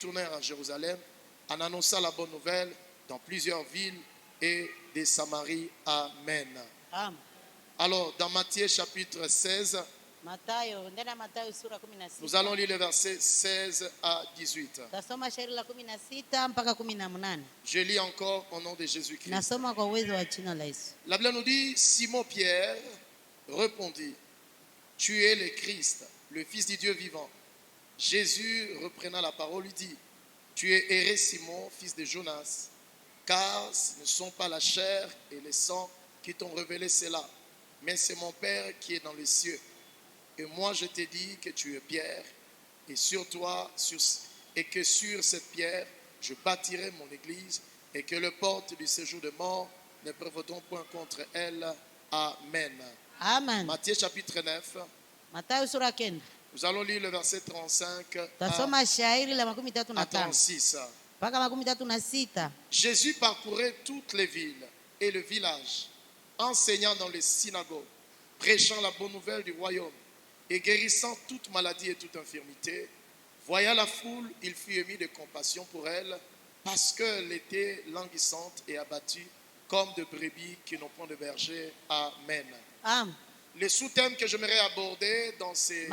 Tournèrent à Jérusalem en annonçant la bonne nouvelle dans plusieurs villes et des Samaries. Amen. Amen. Alors, dans Matthieu chapitre 16, nous allons lire les versets 16 à 18. Je lis encore au nom de Jésus-Christ. La Bible nous dit, Simon Pierre répondit, tu es le Christ, le Fils du Dieu vivant. Jésus, reprenant la parole, lui dit, tu es erré Simon, fils de Jonas, car ce ne sont pas la chair et le sang qui t'ont révélé cela, mais c'est mon Père qui est dans les cieux. Et moi je t'ai dit que tu es Pierre, et que sur cette pierre je bâtirai mon église, et que les portes du séjour de mort ne prévaudront point contre elle. Amen. Amen. Matthieu chapitre 9. Nous allons lire le verset 35 à 36. Jésus parcourait toutes les villes et le village, enseignant dans les synagogues, prêchant la bonne nouvelle du royaume et guérissant toute maladie et toute infirmité. Voyant la foule, il fut ému de compassion pour elle, parce qu'elle était languissante et abattue, comme de brebis qui n'ont point de berger. Amen. Amen. Le sous-thème que j'aimerais aborder dans ces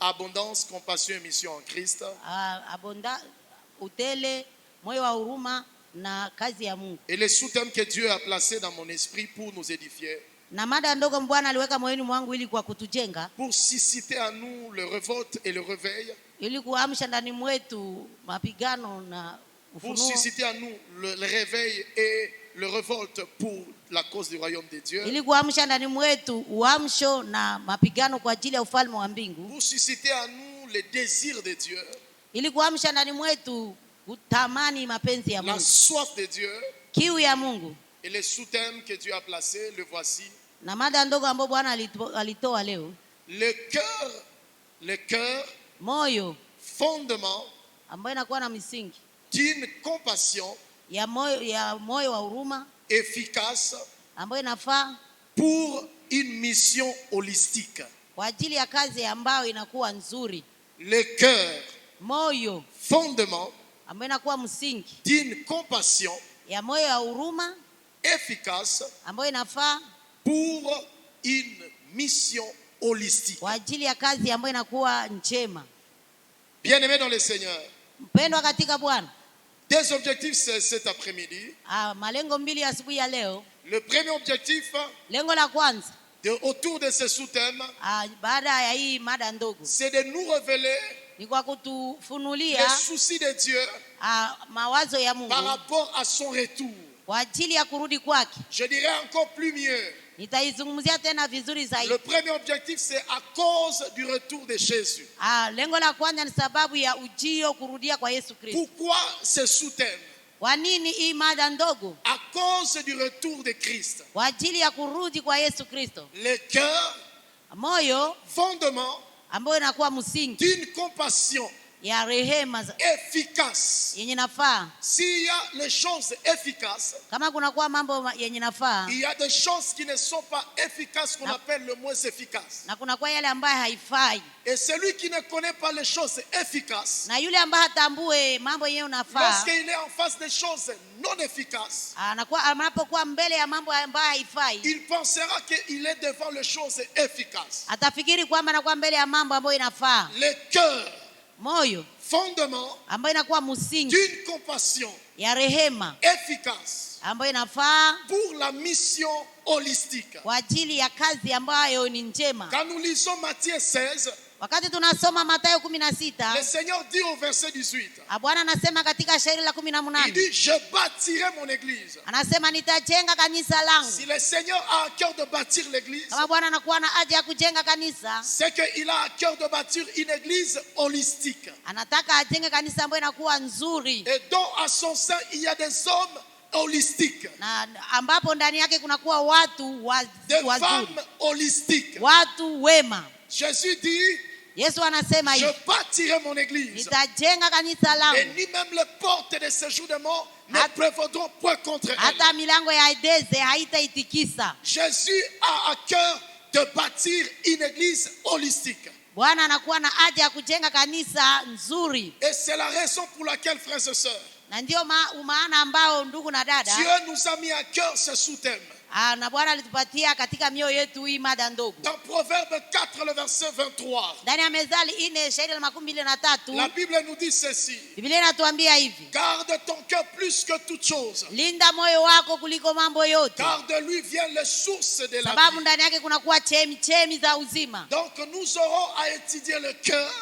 abondance, compassion et mission en Christ. Et le sous-thème que Dieu a placé dans mon esprit pour nous édifier, pour susciter à nous le révolte et le réveil, pour susciter à nous le réveil et le révolte pour la cause du royaume de Dieu, pour susciter à nous le désir de Dieu, la soif de Dieu, et le sous-thème que Dieu a placé, le voici. Le cœur, fondement d'une compassion efficace pour une mission holistique. Le cœur, fondement d'une compassion efficace pour une mission holistique. Bien-aimés dans le Seigneur, deux objectifs cet après-midi. Le premier objectif, autour de ce sous-thème, c'est de nous révéler les soucis de Dieu par rapport à son retour. Je dirais encore plus mieux. Le premier objectif, c'est à cause du retour de Jésus. Pourquoi ce sous-thème? À cause du retour de Christ. Le cœur, fondement d'une compassion efficace. S'il y a les choses efficaces, il y a des choses qui ne sont pas efficaces qu'on appelle le moins efficaces. Et celui qui ne connaît pas les choses efficaces, lorsqu'il est en face des choses non efficaces, il pensera qu'il est devant les choses efficaces. Le cœur, fondement d'une compassion efficace pour la mission holistique. Quand nous lisons Matthieu 16, le Seigneur dit au verset 18, il dit, je bâtirai mon église. Si le Seigneur a à cœur de bâtir l'église, c'est qu'il a à cœur de bâtir une église holistique, et dont à son sein il y a des hommes holistiques, des femmes holistiques. Jésus dit, je bâtirai mon église, et ni même les portes de séjour de mort ne prévaudront point contre elle. Jésus a à cœur de bâtir une église holistique. Bwana anakuwa na haja ya kujenga kanisa nzuri. Et c'est la raison pour laquelle, frères et sœurs, Na ndio maana ambao ndugu na dada, Dieu nous a mis à cœur ce sous-thème. Na Bwana alitupatia katika mioyo yetu hii mada ndogo. Dans Proverbe 4 le verset 23. Ndani ya Mezali 4 shairi la 23. La Bible nous dit ceci. Biblia inatuambia hivi. Garde ton cœur plus que toute chose. Linda moyo wako kuliko mambo yote. Car de lui viennent les sources de la Sababu vie. ndani yake kuna kuwa chemi za uzima. Donc nous aurons à étudier le cœur.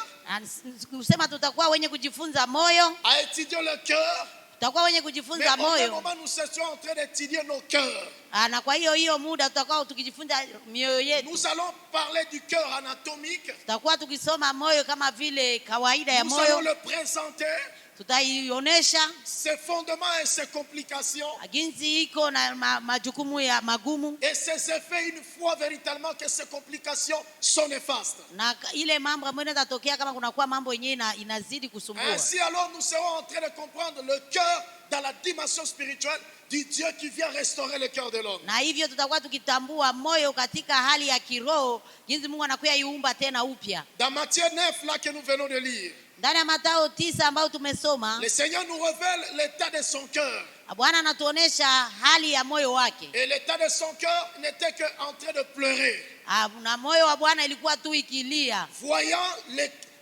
Kusema tutakuwa wenye kujifunza moyo. À étudier le cœur. Tutakuwa wenye kujifunza moyo. Moment nous étions en train d'étudier nos cœurs. Na kwa hiyo muda tutakuwa tukijifunza mioyo yetu. Nous allons parler du cœur anatomique. Tutakuwa tukisoma moyo kama vile kawaida ya moyo. Nous allons le présenter. Tutaionyesha ses fondements et ses complications. Jinsi iko na majukumu ya magumu. Et ses effets une fois véritablement que ces complications sont néfastes. Na ile mambo ambayo yanatokea kama kuna kuwa mambo yenyewe inazidi kusumbua. Ainsi alors nous serons en train de comprendre le cœur dans la dimension spirituelle du Dieu qui vient restaurer le cœur de l'homme. Na hivyo tutakuwa tukitambua moyo katika hali ya kiroho, jinsi Mungu anakuya iumba tena upya. Dans Matthieu 9 là que nous venons de lire. Ndani ya Mathayo 9 ambao tumesoma, le Seigneur nous révèle l'état de son cœur. Bwana anatuonesha hali ya moyo wake. Et l'état de son cœur n'était que en train de pleurer. Na moyo wa Bwana ilikuwa tu ikilia. Voyant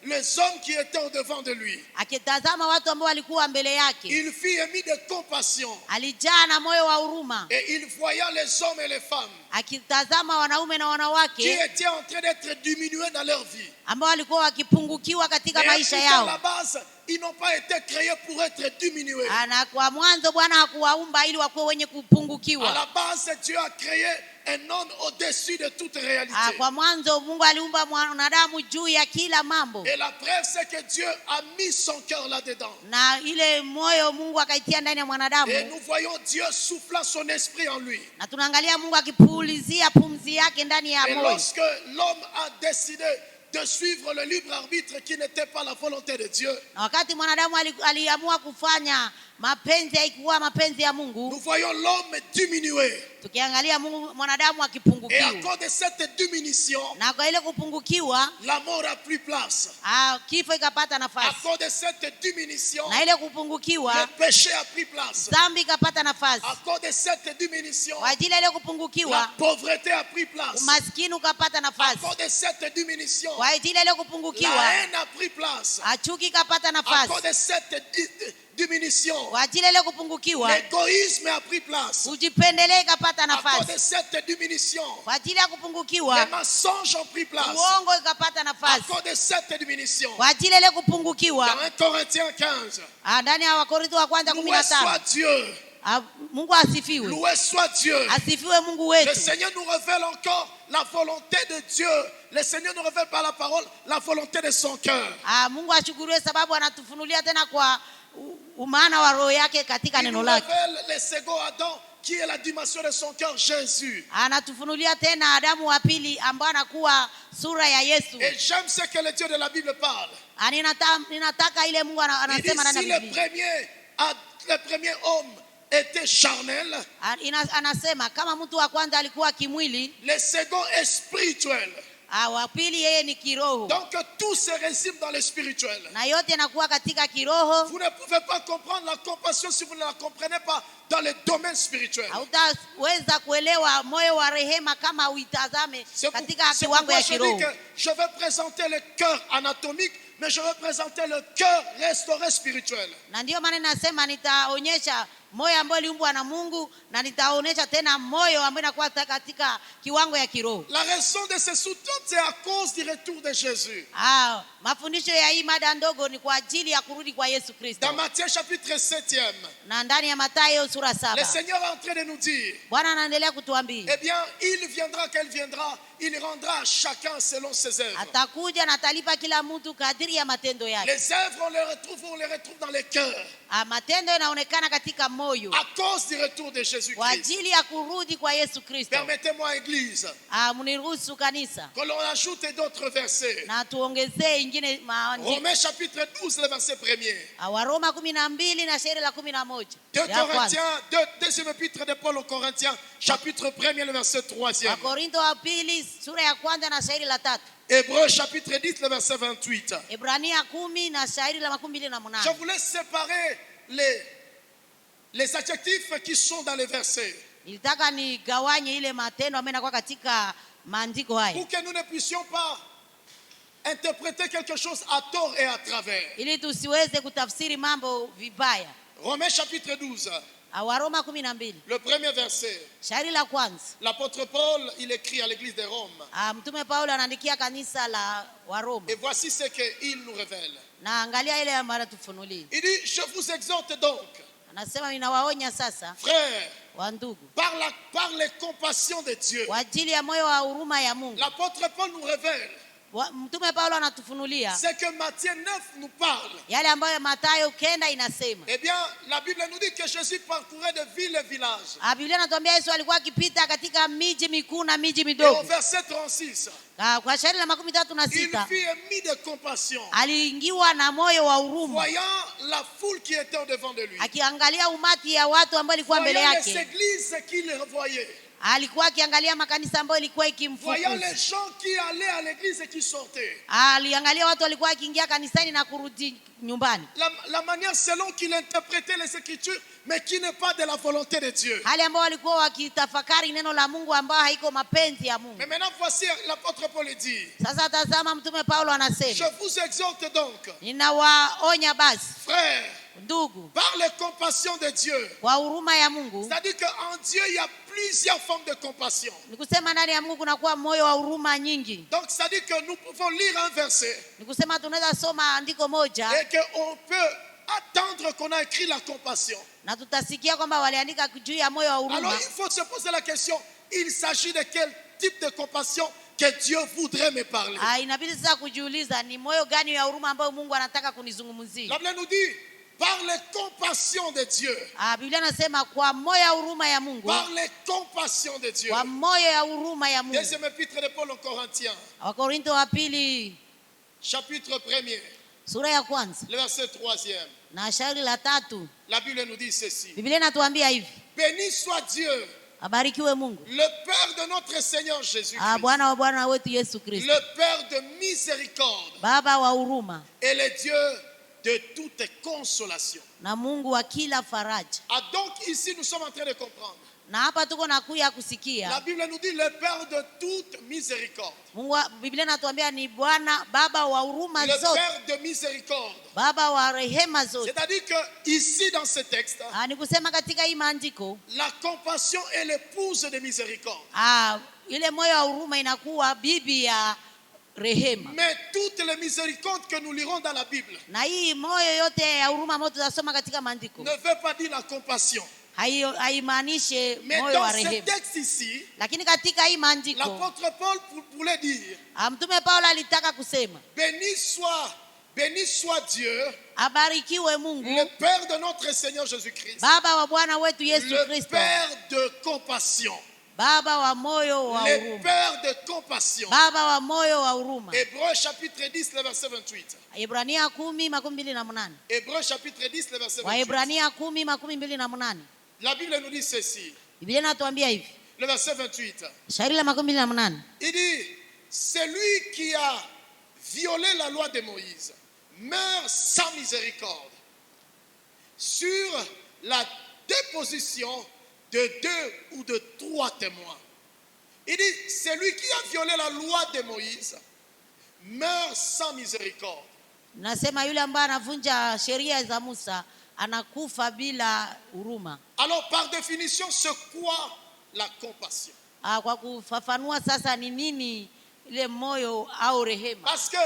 les hommes qui étaient au devant de lui. Akitazama watu ambao walikuwa mbele yake. Il fut ému de compassion. Alijaa na moyo wa huruma. Et il voyait les hommes et les femmes. Akitazama wanaume na wanawake qui étaient en train d'être diminués dans leur vie. Ambao walikuwa wakipungukiwa katika maisha yao. À la base, ils n'ont pas été créés pour être diminués. Na kwa mwanzo Bwana hakuwaumba ili wakuwe wenye kupungukiwa. À la base, Dieu a créé un homme au-dessus de toute réalité. Kwa mwanzo Mungu aliumba mwanadamu juu ya kila mambo. Et la preuve c'est que Dieu a mis son cœur là-dedans. Na ile moyo Mungu akaitia ndani ya mwanadamu. Et nous voyons Dieu soufflant son esprit en lui. Na tunaangalia Mungu akipulizia pumzi yake ndani ya moyo. Et lorsque l'homme a décidé de suivre le libre arbitre qui n'était pas la volonté de Dieu. Na wakati mwanadamu aliamua kufanya mapenzi haikuwa mapenzi ya Mungu. Nous voyons l'homme diminué. Tukiangalia mwanadamu akipungukiwa. Et à cause de cette diminution, na kwa ile kupungukiwa, la mort a pris place. Kifo ikapata nafasi. À cause de cette diminution, na ile kupungukiwa, le péché a pris place. Dhambi ikapata nafasi. À cause de cette diminution, kwa ajili ile kupungukiwa, la pauvreté a pris place. Umaskini ukapata nafasi. À cause de cette diminution, kwa ajili ile kupungukiwa, la haine a pris place. Chuki ikapata nafasi. À cause de cette diminution, kwa ajili ile kupungukiwa, l'égoïsme a pris place. Kujipendelea ikapata nafasi. À cause de cette diminution, kwa ajili ya kupungukiwa, les mensonges ont pris place. Uongo ikapata nafasi. À cause de cette diminution, kwa ajili ile kupungukiwa, dans 1 Corinthiens 15, ndani ya Wakorintho wa kwanza 15, loué soit Dieu. Mungu asifiwe. Loué soit Dieu. Asifiwe Mungu wetu. Le Seigneur nous révèle encore la volonté de Dieu. Le Seigneur nous révèle par la parole la volonté de son cœur. Mungu ashukuriwe sababu anatufunulia tena kwa umaana wa roho yake katika neno lake. Il nous révèle le second Adam qui est la dimension de son cœur, Jésus. Anatufunulia tena Adamu wa pili ambaye anakuwa sura ya Yesu. Et j'aime ce que le Dieu de la Bible parle. Ninataka ile Mungu anasema ndani ya Biblia. Le premier homme était charnel. Anasema kama mtu wa kwanza alikuwa kimwili, le second est spirituel. Wa pili yeye ni kiroho. Donc tout se résume dans le spirituel. Na yote yanakuwa katika kiroho. Vous ne pouvez pas comprendre la compassion si vous ne la comprenez pas dans le domaine spirituel. Hautaweza kuelewa moyo wa rehema kama uitazame katika kiwango ya kiroho. Je vais présenter le cœur anatomique, mais je vais présenter le cœur restauré spirituel. Na ndio maana nasema nitaonyesha moyo ambao uliumbwa na Mungu na nitaonyesha tena moyo ambao unakuwa katika kiwango ya kiroho. La raison de ce sous-titre c'est à cause du retour de Jésus. Mafundisho ya hii mada ndogo ni kwa ajili ya kurudi kwa Yesu Kristo. Dans Matthieu chapitre 7e. Na ndani ya Mathayo sura 7. Le Seigneur est en train de nous dire. Bwana anaendelea kutuambia. Eh bien, il viendra quand il viendra, il rendra à chacun selon ses œuvres. Atakuja na atalipa kila mtu kadiri ya matendo yake. Les œuvres on les retrouve dans le cœur. Matendo yanaonekana katika moyo. À cause du retour de Jésus-Christ. Kwa ajili ya kurudi kwa Yesu Kristo. Permettez-moi église. Mniruhusu kanisa. Que l'on ajoute d'autres versets. Na tuongezee ingine maandiko. Romains chapitre 12 le verset 1er. Waroma 12 na shairi la 11. 2 Corinthiens, deuxième épître de Paul aux Corinthiens, chapitre 1er le verset 3e. Wakorintho wa pili sura ya kwanza na shairi la 3. Hébreux chapitre 10, le verset 28. Ebrania 10 na shairi la 28. Je voulais séparer les adjectifs qui sont dans les versets. Nilitaka nigawanye ile matendo ambayo yanakuwa katika maandiko haya. Pour que nous ne puissions pas interpréter quelque chose à tort et à travers. Ili tusiweze kutafsiri mambo vibaya. Romains chapitre 12. Waroma 12. Le premier verset. Shairi la kwanza. L'apôtre Paul, il écrit à l'église de Rome. Mtume Paulo anaandikia kanisa la Waroma. Et voici ce qu'il nous révèle. Na angalia ile ambayo tufunulia. Il dit, je vous exhorte donc, anasema ninawaonya sasa, frères, wa ndugu, par les compassions de Dieu. Kwa ajili ya moyo wa huruma ya Mungu. L'apôtre Paul nous révèle. Mtume Paulo anatufunulia. C'est que Matthieu 9 nous parle. Yale ambayo Mathayo 9 inasema. Eh bien, la Bible nous dit que Jésus parcourait de ville et village. Biblia inatuambia Yesu alikuwa akipita katika miji mikuu na miji Et midogo. au verset 36. Kwa shairi la 36. Il fut émis de compassion. Aliingiwa na moyo wa huruma. Voyant la foule qui était au devant de lui. Akiangalia umati ya watu ambao ilikuwa mbele yake. Voyant les églises qu'il voyait. Alikuwa akiangalia makanisa ambayo ilikuwa ikimfukuza. Voyant les gens qui allaient à l'église et qui sortaient. Aliangalia watu walikuwa wakiingia kanisani na kurudi nyumbani. La manière selon qu'il interprétait les Écritures, mais qui n'est pas de la volonté de Dieu. Hali ambao walikuwa wakitafakari neno la Mungu ambao haiko mapenzi ya Mungu. Mais maintenant voici l'apôtre Paul dit. Sasa tazama mtume Paulo anasema. Je vous exhorte donc. Ninawaonya basi. Frères. Ndugu. Par les compassions de Dieu. Kwa huruma ya Mungu. C'est-à-dire qu'en Dieu il y a plusieurs formes de compassion. Nikusema ndani ya Mungu kuna kuwa moyo wa huruma nyingi. Donc ça dit que nous pouvons lire un verset. Nikusema tunaweza soma andiko moja. Et que on peut attendre qu'on a écrit la compassion. Na tutasikia kwamba waliandika juu ya moyo wa huruma. Alors il faut se poser la question, il s'agit de quel type de compassion que Dieu voudrait me parler? Inabidi sasa kujiuliza ni moyo gani ya huruma ambao Mungu anataka kunizungumzia. La Bible nous dit par les compassions de Dieu. Biblia inasema kwa moyo ya huruma ya Mungu. Par les compassions de Dieu. Kwa moyo ya huruma ya Mungu. Deuxième épître de Paul aux Corinthiens. Wakorintho wa pili. Chapitre 1er. Sura ya kwanza. Le verset 3e. Na shairi la 3. La Bible nous dit ceci. Biblia inatuambia hivi. Béni soit Dieu. Abarikiwe Mungu. Le Père de notre Seigneur Jésus-Christ. Bwana wa Bwana wetu Yesu Kristo. Le Père de miséricorde. Baba wa huruma. Et le Dieu de toute consolation. Na Mungu wa kila faraja. Donc ici nous sommes en train de comprendre. Na hapa tuko na kuya kusikia. La Bible nous dit le Père de toute miséricorde. Mungu Biblia inatuambia ni Bwana baba wa huruma zote. Le Père de miséricorde. Baba wa rehema zote. C'est-à-dire que ici dans ce texte, ni kusema katika hii maandiko, la compassion est l'épouse de miséricorde. Ile moyo wa huruma inakuwa bibi ya rehema. Mais toutes les miséricordes que nous lirons dans la Bible, na hii moyo yote ya huruma ambayo tutasoma katika maandiko, ne veut pas dire la compassion. Haimaanishe moyo wa rehema. Mais dans ce texte ici, lakini katika hii maandiko, l'apôtre Paul voulait dire, mtume Paulo alitaka kusema, béni soit Dieu, abarikiwe Mungu, le Père de notre Seigneur Jésus-Christ, baba wa Bwana wetu Yesu Kristo, le Père de compassion. Baba wa moyo wa huruma. Le Père de compassion. Baba wa moyo wa huruma. Hébreux chapitre 10 le verset 28. Waebrania 10:28. Hébreux chapitre 10 le verset 28. Waebrania 10:28. La Bible nous dit ceci. Biblia inatuambia hivi. Le verset 28. Shairi la 28. Il dit, celui qui a violé la loi de Moïse meurt sans miséricorde sur la déposition de 2 ou de 3 témoins. Il dit, celui qui a violé la loi de Moïse meurt sans miséricorde. Nasema yule ambaye anavunja sheria za Musa anakufa bila huruma. Alors par définition, c'est quoi la compassion? Kwa kufafanua sasa ni nini ile moyo au rehema? Parce que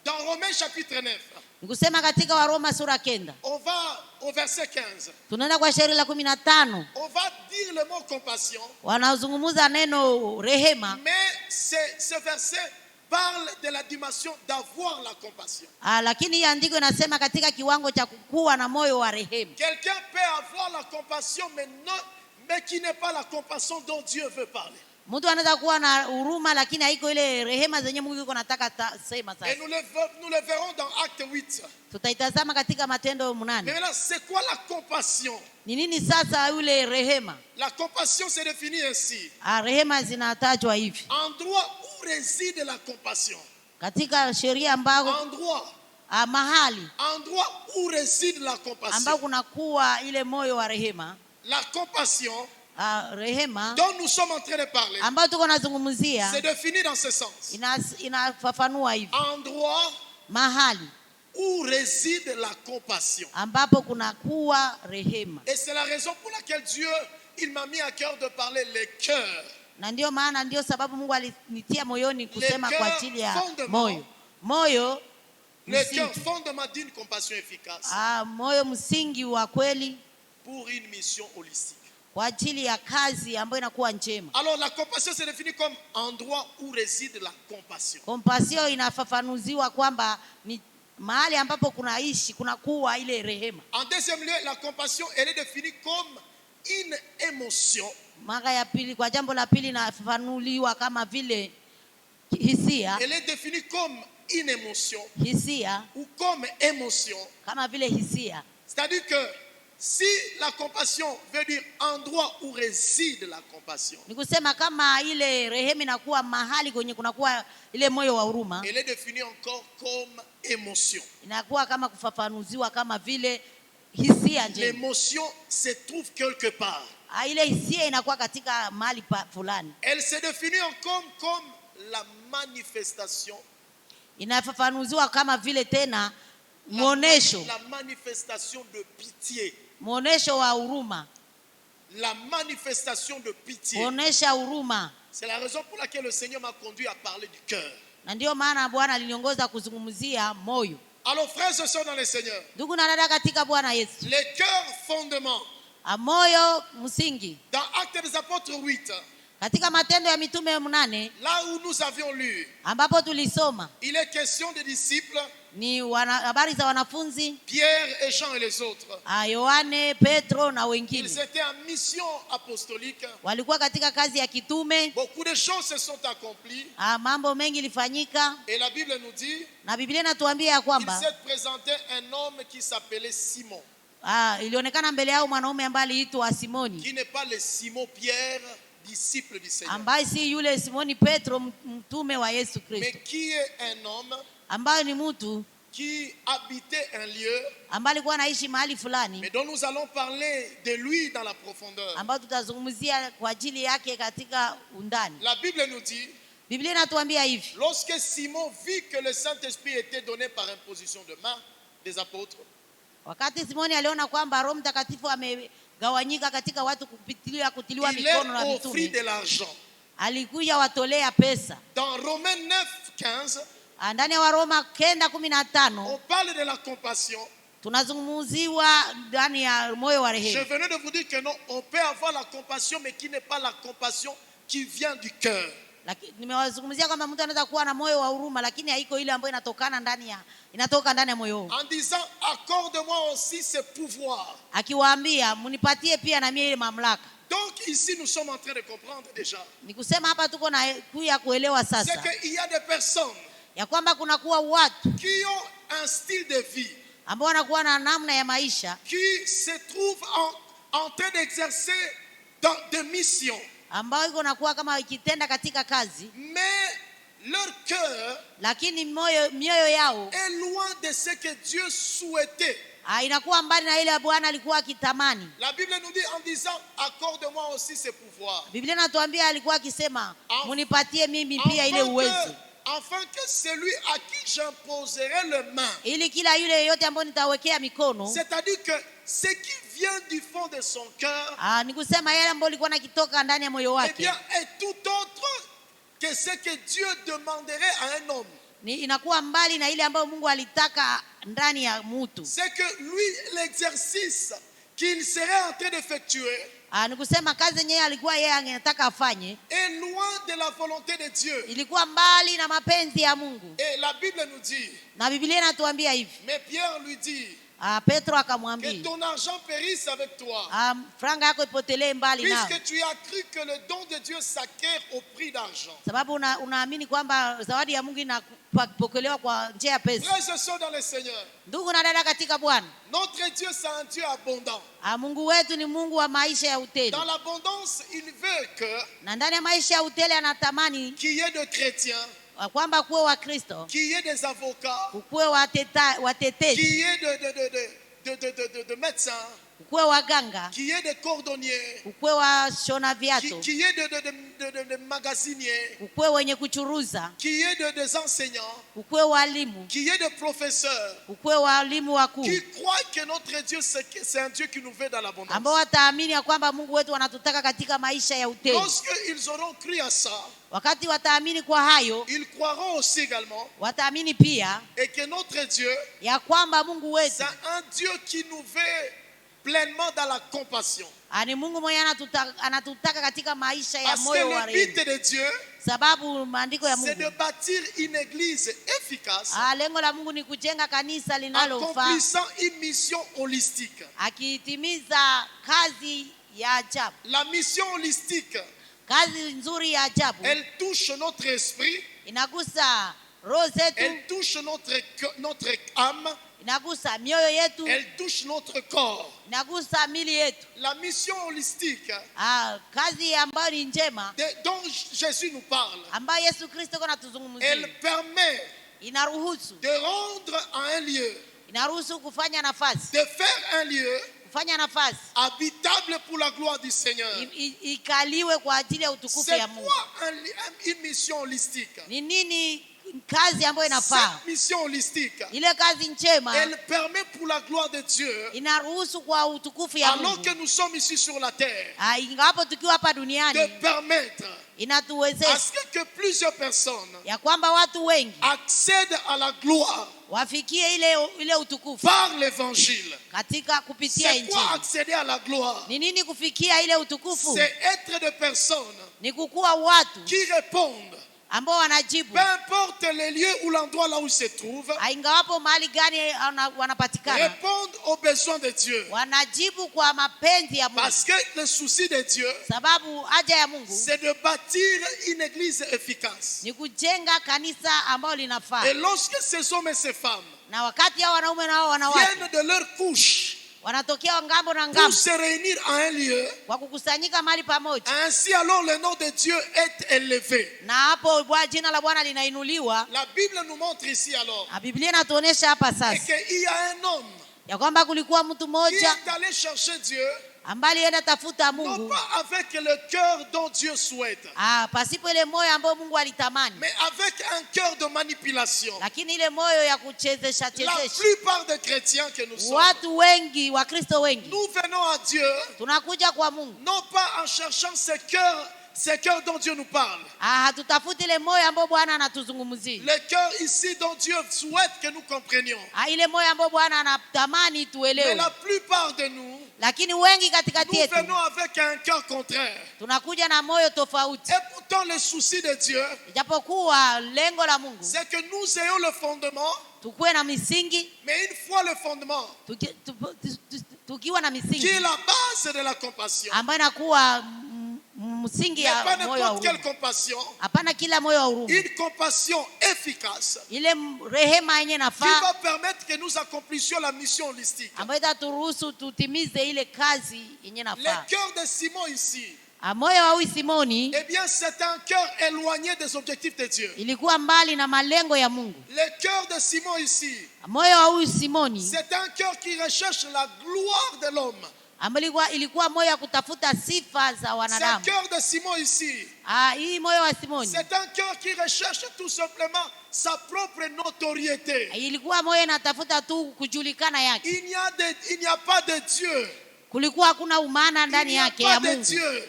dans Romains chapitre 9, nikusema katika Waroma sura 9, on va au verset 15. Tunaenda kwa shairi la 15. On va dire le mot compassion. Wanazungumza neno rehema. Mais ce verset parle de la dimension d'avoir la compassion. Lakini andiko inasema katika kiwango cha kuwa na moyo wa rehema. Quelqu'un peut avoir la compassion mais qui n'est pas la compassion dont Dieu veut parler. Mtu anaweza kuwa na huruma lakini haiko ile rehema zenye Mungu yuko anataka sema sasa. Et nous le verrons dans Acte 8. Tutaitazama katika Matendo 8. Mais maintenant, c'est quoi la compassion? Ni nini sasa yule rehema? La compassion se définit ainsi. Rehema zinatajwa hivi. Endroit où réside la compassion. Katika sheria ambako Endroit. Mahali. Endroit où réside la compassion. Ambako kunakuwa ile moyo wa rehema. La compassion. Rehema. Dont nous sommes en train de parler. Ambao tuko nazungumzia. C'est défini dans ce sens. Inafafanua hivi. Endroit. Mahali. Où réside la compassion. Ambapo kunakuwa rehema. Et c'est la raison pour laquelle Dieu, il m'a mis à cœur de parler les cœurs. Na ndio maana ndio sababu Mungu alinitia moyoni kusema kwa ajili ya moyo. Moyo le cœur fondement d'une compassion efficace. Moyo msingi wa kweli pour une mission holistique. Kwa ajili ya kazi ambayo inakuwa njema. Alors la compassion c'est défini comme endroit où réside la compassion. Compassion inafafanuziwa kwamba ni mahali ambapo kunaishi kunakuwa ile rehema. En deuxième lieu, la compassion elle est définie comme une émotion. Mara ya pili, kwa jambo la pili inafafanuliwa kama vile hisia. Elle est définie comme une émotion. Hisia. Ou comme émotion. Kama vile hisia. C'est-à-dire que si la compassion veut dire endroit où réside la compassion. Ni kusema kama ile rehema inakuwa mahali kwenye kunakuwa ile moyo wa huruma. Elle est définie encore comme émotion. Inakuwa kama kufafanuziwa kama vile hisia njema. L'émotion se trouve quelque part. Ile hisia inakuwa katika mahali fulani. Elle se définit comme la manifestation. Inafafanuziwa kama vile tena muonesho. La manifestation de pitié. Muonesho wa huruma. La manifestation de pitié. Muonesha huruma. C'est la raison pour laquelle le Seigneur m'a conduit à parler du cœur. Na ndio maana Bwana aliniongoza kuzungumzia moyo. Alors frères et sœurs dans le Seigneur. Ndugu na dada katika Bwana Yesu. Les cœurs fondements. Moyo msingi. Dans Actes des Apôtres 8. Katika Matendo ya Mitume 8. Là où nous avions lu. Ambapo tulisoma. Il est question des disciples. Ni habari za wanafunzi. Pierre et Jean et les autres. Yohane, Petro na wengine. Ils étaient en mission apostolique. Walikuwa katika kazi ya kitume. Beaucoup de choses se sont accomplies. Mambo mengi ilifanyika. Et la Bible nous dit. Na Biblia inatuambia ya kwamba. Il s'est présenté un homme qui s'appelait Simon. Ilionekana mbele yao mwanaume ambaye aliitwa Simoni. Qui n'est pas le Simon Pierre, disciple du Seigneur. Ambaye si yule Simoni Petro mtume wa Yesu Kristo. Mais qui est un homme ambaye ni mtu qui habitait un lieu ambaye alikuwa anaishi mahali fulani. Mais dont nous allons parler de lui dans la profondeur. Ambaye tutazungumzia kwa ajili yake katika undani. La Bible nous dit. Biblia inatuambia hivi. Lorsque Simon vit que le Saint-Esprit était donné par imposition de main des apôtres. Wakati Simoni aliona kwamba Roho Mtakatifu amegawanyika katika watu kutiliwa mikono na mitume. Il offrit de l'argent. Alikuja watolea pesa. Dans Romains 9:15. Ndani ya Waroma 9:15. On parle de la compassion. Tunazungumziwa ndani ya moyo wa rehema. Je venais de vous dire que non, on peut avoir la compassion mais qui n'est pas la compassion qui vient du cœur. Nimewazungumzia kwamba mtu anaweza kuwa na moyo wa huruma lakini haiko ile ambayo inatoka ndani ya moyo. En disant accorde-moi aussi ce pouvoir. Akiwaambia mnipatie pia na mimi ile mamlaka. Donc ici nous sommes en train de comprendre déjà. Nikusema hapa tuko na kuya kuelewa sasa. C'est que il y a des personnes ya kwamba kuna kuwa watu qui ont un style de vie ambao wanakuwa na namna ya maisha qui se trouvent en train d'exercer dans des missions. Ambao iko nakuwa kama ikitenda katika kazi. Mais leur cœur lakini mioyo yao est loin de ce que Dieu souhaitait. Inakuwa mbali na ile Bwana alikuwa akitamani. La Bible nous dit en disant accorde-moi aussi ce pouvoir. Biblia inatuambia alikuwa akisema mnipatie mimi pia ile uwezo. Afin que celui à qui j'imposerai le main. Ili kila yule yote ambaye nitawekea mikono. C'est-à-dire que ce qui vient du fond de son cœur. Ni kusema yale ambayo ilikuwa nakitoka ndani ya moyo wake. Eh bien est tout autre que ce que Dieu demanderait à un homme. Ni inakuwa mbali na ile ambayo Mungu alitaka ndani ya mtu. C'est que lui l'exercice qu'il serait en train d'effectuer. Ni kusema kazi yenyewe alikuwa yeye angetaka afanye. Et loin de la volonté de Dieu. Ilikuwa mbali na mapenzi ya Mungu. Et la Bible nous dit. Na Biblia inatuambia hivi. Mais Pierre lui dit. Petro que akamwambia, ton argent périsse avec toi. franga yako ipotelee mbali nawe. Puisque tu as cru que le don de Dieu s'acquiert au prix d'argent. Sababu unaamini kwamba zawadi ya Mungu inapokelewa kwa njia ya pesa. Frères et sœurs dans le Seigneur. Ndugu na dada katika Bwana. Notre Dieu c'est un Dieu abondant. Mungu wetu ni Mungu wa maisha ya utele. Dans l'abondance, il veut que na ndani ya maisha ya utele anatamani qu'il y ait de chrétiens, kwamba kuwe wa Kristo, qu'il y ait des avocats, kuwe watetezi, qu'il y ait de médecins, kuwe waganga, qu'il y ait des cordonniers, kuwe washona viatu, qu'il y ait de magasiniers, kuwe wenye kuchuruza, qu'il y ait des enseignants, kuwe walimu, qu'il y ait des professeurs, kuwe walimu wakuu, qui croient que notre Dieu c'est un Dieu qui nous veut dans l'abondance. ambao wataamini ya kwamba Mungu wetu anatutaka katika maisha ya utele. Lorsqu'ils auront cru à ça, wakati wataamini kwa hayo, ils croiront aussi également, wataamini pia, et que notre Dieu ya kwamba Mungu wetu c'est un Dieu qui nous veut pleinement dans la compassion. Ani Mungu mwenye anatutaka katika maisha ya Parce moyo wa que le but rehema. de Dieu, Sababu maandiko ya c'est de Mungu, bâtir une église efficace, lengo la Mungu ni kujenga kanisa linalofaa, accomplissant une mission holistique. akitimiza kazi ya ajabu. La mission holistique, Kazi nzuri ya ajabu elle touche notre esprit, inagusa roho zetu, elle touche notre âme, inagusa mioyo yetu, elle touche notre corps. inagusa mili yetu. La mission holistique Kazi ambayo ni njema dont Jésus nous parle, ambayo Yesu Kristo anatuzungumzia, elle permet inaruhusu de rendre à un lieu, inaruhusu kufanya nafasi, de faire un lieu kufanya nafasi habitable pour la gloire du Seigneur. ikaliwe kwa ajili ya utukufu C'est ya Mungu. quoi une mission holistique? Ni nini kazi ambayo inafaa? Cette mission holistique, Ile kazi njema elle permet pour la gloire de Dieu, inaruhusu kwa utukufu ya alors Mungu, que nous sommes ici sur la terre, ingawapo tukiwa hapa de duniani, permettre à inatuwezesha ce que plusieurs personnes ya kwamba watu wengi accèdent à la gloire wafikie ile utukufu par l'évangile. katika kupitia C'est quoi Injili. accéder à la gloire? Ni nini kufikia ile utukufu? C'est être des personnes Ni kukuwa watu qui répondent, ambao wanajibu, peu importe les lieux ou l'endroit là où ils se trouvent, ingawapo mahali gani wanapatikana, répondent aux besoins de Dieu. wanajibu kwa mapenzi ya Mungu. Parce que le souci de Dieu, Sababu haja ya Mungu c'est de bâtir une église efficace. ni kujenga kanisa ambalo linafaa. Et lorsque ces hommes et ces femmes Na wakati hao wanaume na hao wanawake viennent de leur couche wanatokea ngambo na pour ngambo se réunir à un lieu, kwa kukusanyika mahali pamoja, ainsi alors le nom de Dieu est élevé. na hapo jina la Bwana linainuliwa. La Bible nous montre ici alors Na Biblia inatuonesha hapa sasa qu'il y a un homme ya kwamba kulikuwa mtu qui mmoja est allé chercher Dieu, ambaye alienda tafuta non Mungu, pas avec le cœur dont Dieu souhaite, pasipo ile moyo ambayo Mungu alitamani, mais avec un cœur de manipulation. lakini ile moyo ya kuchezesha La chezesha. plupart des chrétiens que nous sommes, Watu wengi, Wakristo wengi, nous venons à Dieu tunakuja kwa Mungu non pas en cherchant ce cœur dont Dieu nous parle. hatutafuti ile moyo ambayo Bwana anatuzungumzia, Le cœur ici dont Dieu souhaite que nous comprenions. ile moyo ambayo Bwana anatamani Mais tuelewe. la plupart de nous, Lakini wengi katikati nous yetu venons avec un cœur contraire. tunakuja na moyo tofauti, Et pourtant, le souci de Dieu, ijapokuwa lengo la Mungu c'est que nous ayons le fondement, tukuwe na misingi, mais une fois le fondement, tukiwa na qui est misingi la base de la compassion. ambayo inakuwa msingi Mais pas ya moyo wa n'importe quelle huruma. compassion, Hapana kila moyo wa huruma, une compassion efficace ile rehema yenye qui nafaa va permettre que nous accomplissions la mission holistique. ambayo itaturuhusu tutimize ile kazi yenye Le nafaa. cœur de Simon ici, Moyo wa huyu Simoni eh bien, c'est un cœur éloigné des objectifs de Dieu. ilikuwa mbali na malengo ya Mungu. Le cœur de Simon ici, Moyo wa huyu Simoni c'est un cœur qui recherche la gloire de l'homme. ambayo ilikuwa moyo wa kutafuta sifa za Ce wanadamu. cœur de Simon ici, Hii moyo wa Simoni c'est un cœur qui recherche tout simplement sa propre notoriété. ilikuwa moyo inatafuta tu kujulikana yake. Il n'y a pas de Dieu. Kulikuwa hakuna umaana ndani yake ya Mungu,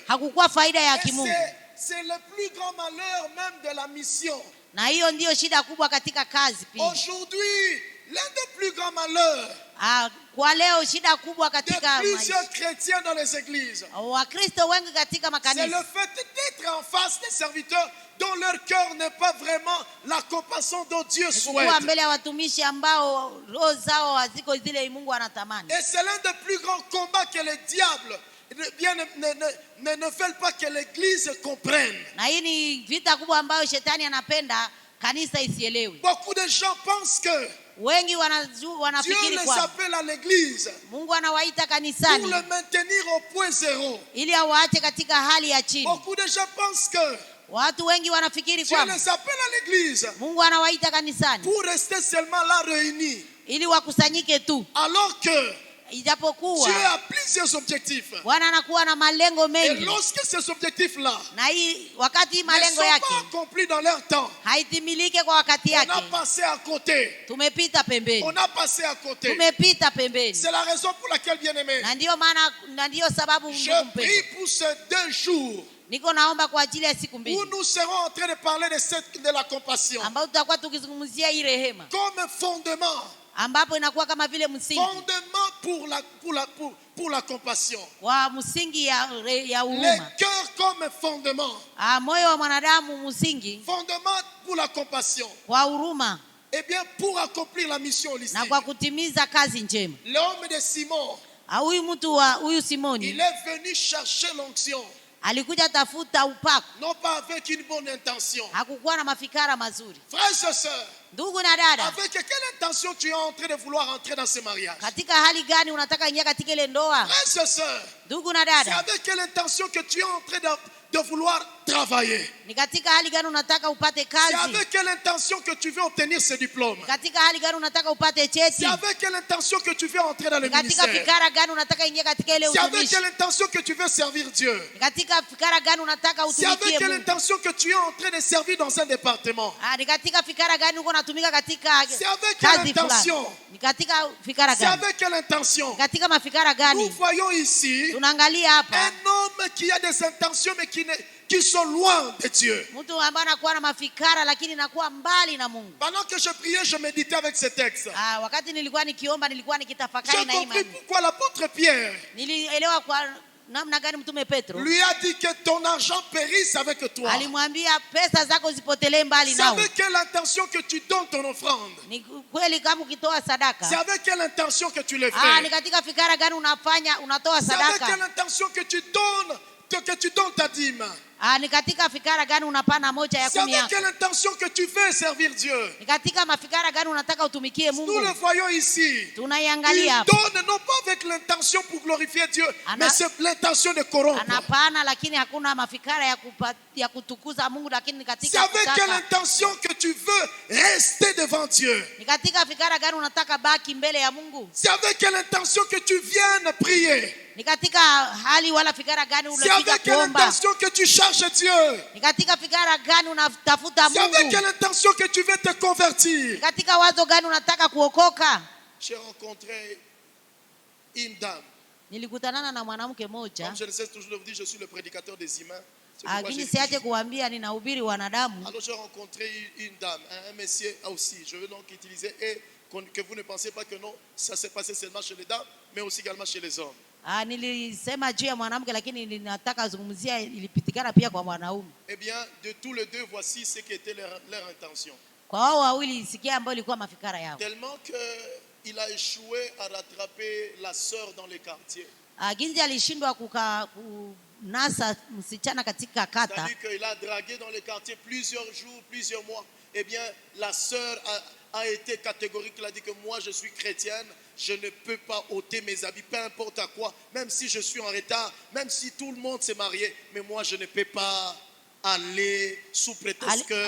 hakukuwa faida ya kimungu. C'est le plus grand malheur même de la mission. Na hiyo ndiyo shida kubwa katika kazi pia. Aujourd'hui, l'un des plus grands malheurs kwa leo shida kubwa katika de plusieurs chrétiens dans les églises, Wakristo wengi katika c'est makanisa le fait d'être en face des serviteurs dont leur cœur n'est pas vraiment la compassion dont Dieu souhaite. Et c'est l'un des plus grands combats que les diables ne veulent pas que l'église comprenne. Beaucoup de gens pensent que Dieu les appelle à l'église pour le maintenir au point zéro. Beaucoup de gens pensent que Dieu les appelle à l'église pour rester seulement là réunis. Alors que Dieu a plusieurs objectifs. Et lorsque ces objectifs-là ne sont pas accomplis dans leur temps, on a passé à côté. On a passé à côté. C'est la raison pour laquelle, bien-aimé, je prie pour ces 2 jours où nous serons en train de parler de la compassion comme fondement. Fondement pour la compassion. Le cœur comme fondement. Fondement pour la compassion. Eh bien, pour accomplir la mission holistique. L'homme de Simon, il est venu chercher l'onction. Non pas avec une bonne intention. Frères et sœurs, avec quelle intention tu es en train de vouloir entrer dans ce mariage? Frères et sœurs, c'est avec quelle intention que tu es en train de vouloir travailler? C'est avec quelle intention que tu veux obtenir ce diplôme? C'est avec quelle intention que tu veux entrer dans le ministère? C'est avec quelle intention que tu veux servir Dieu? C'est avec quelle intention que tu es en train de servir dans un département? C'est avec quelle intention? C'est avec quelle intention? Nous voyons ici un homme qui a des intentions mais qui sont loin de Dieu. Pendant que je priais, je méditais avec ce texte. J'ai compris pourquoi l'apôtre Pierre lui a dit que ton argent périsse avec toi. C'est avec quelle intention que tu donnes ton offrande? C'est avec quelle intention que tu le fais? C'est avec quelle intention que tu donnes ta dîme? C'est avec quelle intention que tu veux servir Dieu? Nous le voyons ici. Il donne non pas avec l'intention pour glorifier Dieu, mais c'est l'intention de corrompre. C'est avec quelle intention que tu veux rester devant Dieu? C'est avec quelle intention que tu viennes prier? C'est avec quelle intention que tu cherches Dieu? C'est avec quelle intention que tu veux te convertir? J'ai rencontré une dame. Comme je ne cesse toujours de vous dire, je suis le prédicateur des humains. Alors j'ai rencontré une dame, un monsieur aussi. Je veux donc utiliser et que vous ne pensez pas que non, ça s'est passé seulement chez les dames, mais aussi également chez les hommes. Eh bien, de tous les deux, voici ce qui était leur intention. Tellement qu'il a échoué à rattraper la sœur dans les quartiers. C'est-à-dire qu'il a dragué dans les quartiers plusieurs jours, plusieurs mois. Eh bien, la sœur a été catégorique. Elle a dit que moi, je suis chrétienne. Je ne peux pas ôter mes habits, peu importe à quoi. Même si je suis en retard, même si tout le monde s'est marié. Mais moi, je ne peux pas aller sous prétexte que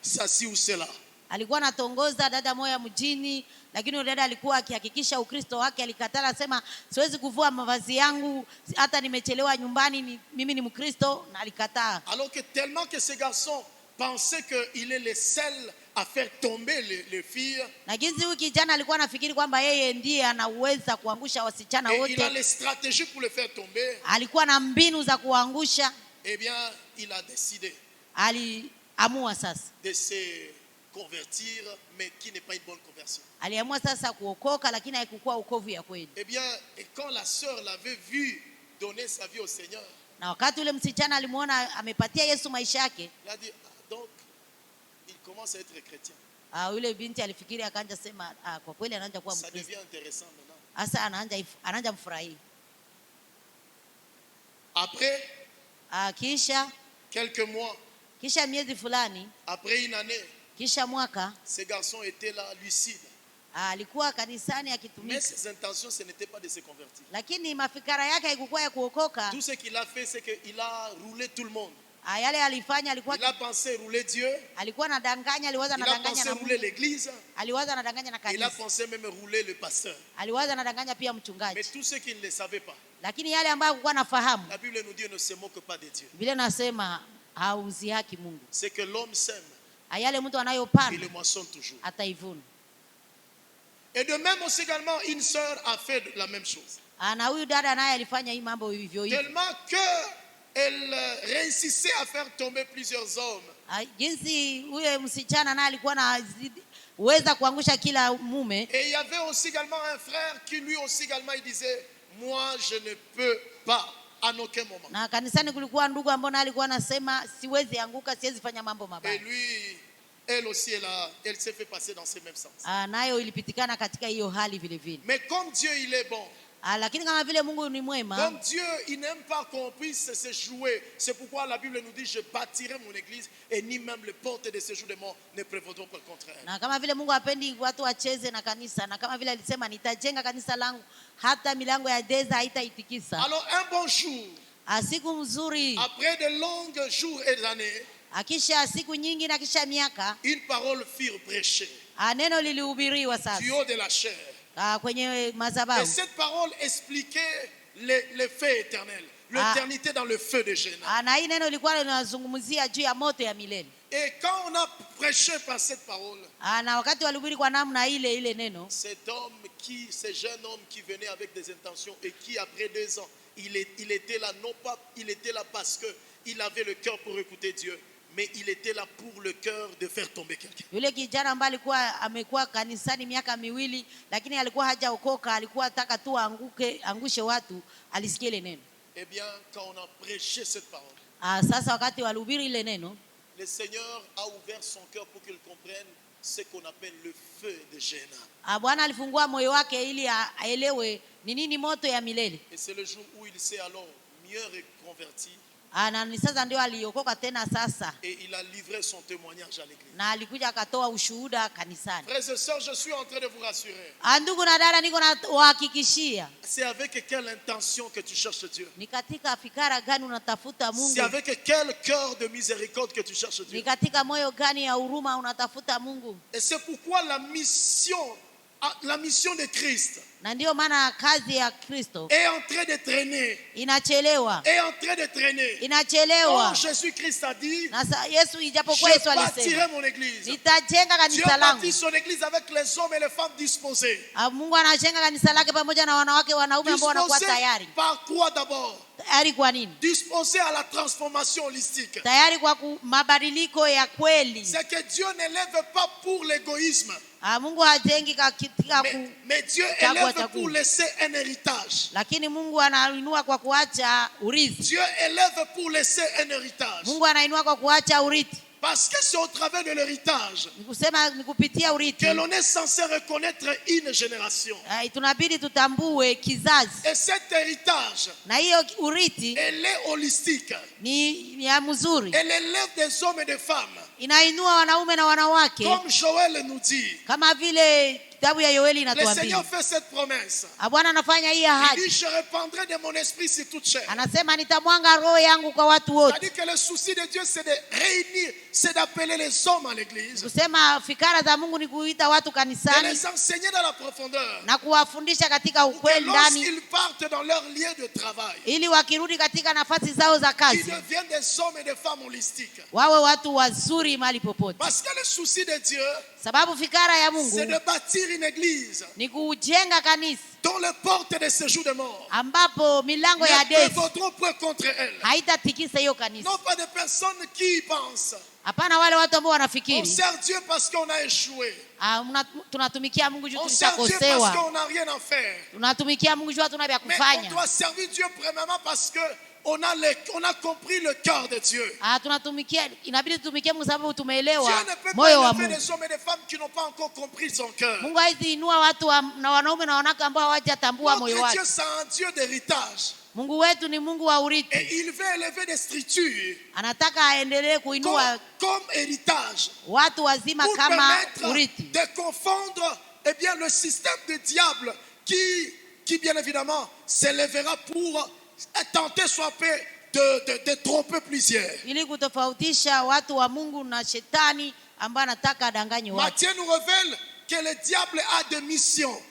ceci ou cela. Alikuwa anatongoza dada moja mjini, lakini dada alikuwa akihakikisha Ukristo wake. Alikataa, anasema siwezi kuvua mavazi yangu hata nimechelewa nyumbani, mimi ni Mkristo, na alikataa. Alors que tellement que ces garçons pensaient qu'il est le seul à faire tomber les filles. Na jinsi huyu kijana alikuwa anafikiri kwamba yeye ndiye anaweza kuangusha wasichana wote. Il a les stratégies pour le faire tomber. Alikuwa na mbinu za kuangusha. Eh bien, il a décidé. Aliamua sasa de se convertir, mais qui n'est pas une bonne conversion. Aliamua sasa kuokoka, lakini haikuwa wokovu ya kweli. Eh bien, et quand la sœur l'avait vu donner sa vie au Seigneur, na wakati ule msichana alimuona amepatia Yesu maisha yake, il a dit, Donc, il commence à être chrétien. Yule binti alifikiri akaanza sema kwa kweli anaanza kuwa Mkristo. Ça devient intéressant maintenant. Asa anaanza mfurahi. Après kisha quelques mois, kisha miezi fulani, après une année, kisha mwaka, ce garçon était là lucide. Alikuwa kanisani akitumika. Mais ses intentions ce n'était pas de se convertir. Lakini mafikara yake haikuwa ya kuokoka. Tout ce qu'il a fait c'est qu'il a roulé tout le monde. Yale alifanya alikuwa il a pensé rouler Dieu. Alikuwa anadanganya, aliwaza anadanganya na Mungu. Il a pensé rouler l'église. Aliwaza anadanganya na kanisa. Il a pensé même rouler le pasteur. Aliwaza anadanganya pia mchungaji. Mais tout ce qu'il ne le savait pas. Lakini yale ambayo alikuwa anafahamu. La Bible nous dit ne se moque pas de Dieu. Biblia nasema haumzihaki Mungu. C'est que l'homme sème. Yale mtu anayopanda. Il le moissonne toujours. Ataivuna. Et de même aussi également une sœur a fait la même chose. Na huyu dada naye alifanya hii mambo hivyo hivyo. Tellement que elle réussissait à faire tomber plusieurs hommes. Jinsi huyo msichana naye alikuwa na uweza kuangusha kila mume. Et il y avait aussi également un frère qui lui aussi également il disait moi je ne peux pas à aucun moment. Na kanisani kulikuwa ndugu ambao alikuwa anasema siwezi anguka, siwezi fanya mambo mabaya. Et lui elle aussi elle s'est fait passer dans ce même sens. Nayo ilipitikana katika hiyo hali vile vile. Mais comme Dieu il est bon. Lakini kama vile Mungu ni mwema. Comme Dieu il n'aime pas qu'on puisse se jouer. C'est pourquoi la Bible nous dit je bâtirai mon église et ni même les portes de séjour de mort ne prévaudront pas contre elle. Na kama vile Mungu hapendi watu wacheze na kanisa, na kama vile alisema nitajenga kanisa langu hata milango ya Deza haitaitikisa. Alors un bon jour. Siku nzuri. Après de longs jours et années. Akisha siku nyingi na kisha miaka. Une parole fut prêchée. Neno lilihubiriwa sasa. Du haut de la chair. Kwenye madhabahu. Et cette parole expliquait les faits éternels, l'éternité dans le feu de Géna. Na hii neno lilikuwa linazungumzia juu ya moto ya milele. Et quand on a prêché par cette parole, na wakati walihubiri kwa namna ile neno, ce jeune homme qui venait avec des intentions et qui après 2 ans, il était là non pas il était là parce que il avait le cœur pour écouter Dieu. Mais il était là pour le cœur de faire tomber quelqu'un. Yule kijana ambaye alikuwa amekuwa kanisani miaka miwili lakini alikuwa hajaokoka, alikuwa ataka tu angushe watu, alisikia ile neno. Eh bien, quand on a prêché cette parole, sasa wakati walihubiri ile neno, le Seigneur a ouvert son cœur pour qu'il comprenne ce qu'on appelle le feu de Géna. Bwana alifungua moyo wake ili aelewe ni nini moto ya milele. Et c'est le jour où il s'est alors mieux reconverti. Na sasa ndio aliokoka tena sasa. Et il a livré son témoignage à l'église. Na alikuja akatoa ushuhuda kanisani. Frères et sœurs, je suis en train de vous rassurer. Ndugu na dada, niko na wahakikishia. C'est avec quelle intention que tu cherches Dieu? Ni katika fikara gani unatafuta Mungu? C'est avec quel cœur de miséricorde que tu cherches Dieu? Ni katika moyo gani ya huruma unatafuta Mungu? Et c'est pourquoi la mission de Christ na ndio maana kazi ya Kristo est en train de traîner. Inachelewa. Est en train de traîner. Inachelewa. Oh, Jésus Christ a dit, Yesu ijapokuwa Yesu alisema, je bâtirai mon église. Nitajenga kanisa langu. Dieu bâtit son église avec les hommes et les femmes disposés. Mungu anajenga kanisa lake pamoja na wanawake wanaume ambao wanakuwa tayari. Par quoi d'abord? Tayari kwa nini? Disposés à la transformation holistique. Tayari kwa mabadiliko ya kweli. C'est que Dieu n'élève pas pour l'égoïsme. Mungu hajengi katika mais Dieu élève pour laisser un héritage. Lakini Mungu anainua kwa kuacha urithi. Dieu élève pour laisser un héritage. Mungu anainua kwa kuacha urithi. Parce que c'est au travers de l'héritage que l'on est censé reconnaître une génération. Tunabidi tutambue kizazi. Et cet héritage, na hiyo urithi, elle est holistique. Ni ya mzuri. Elle élève des hommes et des femmes. Inainua wanaume na wanawake. Comme Joël nous dit. Kama vile kitabu ya Yoeli inatuambia. Le Seigneur fait cette promesse. Bwana anafanya hii ahadi. Il dit je répandrai de mon esprit sur toute chair. Anasema nitamwanga roho yangu kwa watu wote. C'est-à-dire que le souci de Dieu c'est de réunir, c'est d'appeler les hommes à l'église. Kusema fikara za Mungu ni kuita watu kanisani. De les enseigner dans la profondeur. Na kuwafundisha katika ukweli ndani. Lorsqu'ils partent dans leur lieu de travail. Ili wakirudi katika nafasi zao za kazi. Ils deviennent des hommes et des femmes holistiques. Wawe watu wazuri mahali popote. Parce que le souci de Dieu, sababu fikara ya Mungu, c'est de bâtir une église. Ni kujenga kanisa. Dont les portes de séjour de mort. Ambapo milango ya Deza. Ne prévaudront point contre elle. Haitatikisa hiyo kanisa. Non pas des personnes qui y pensent. Hapana wale watu ambao wanafikiri. On sert Dieu parce qu'on a échoué. Tunatumikia Mungu juu tulishakosewa. On sert Dieu parce qu'on n'a rien à faire. Tunatumikia Mungu juu hatuna vya kufanya. Mais on doit servir Dieu premièrement parce que on a compris le cœur de Dieu. Dieu ne peut pas élever des hommes et des femmes qui n'ont pas encore compris son cœur. Notre Dieu, c'est un Dieu d'héritage. Et il veut élever des structures comme héritage pour permettre de confondre le système du diable qui bien évidemment s'élèvera pour tenter soit peu de tromper plusieurs. Matthieu nous révèle que le diable a des missions.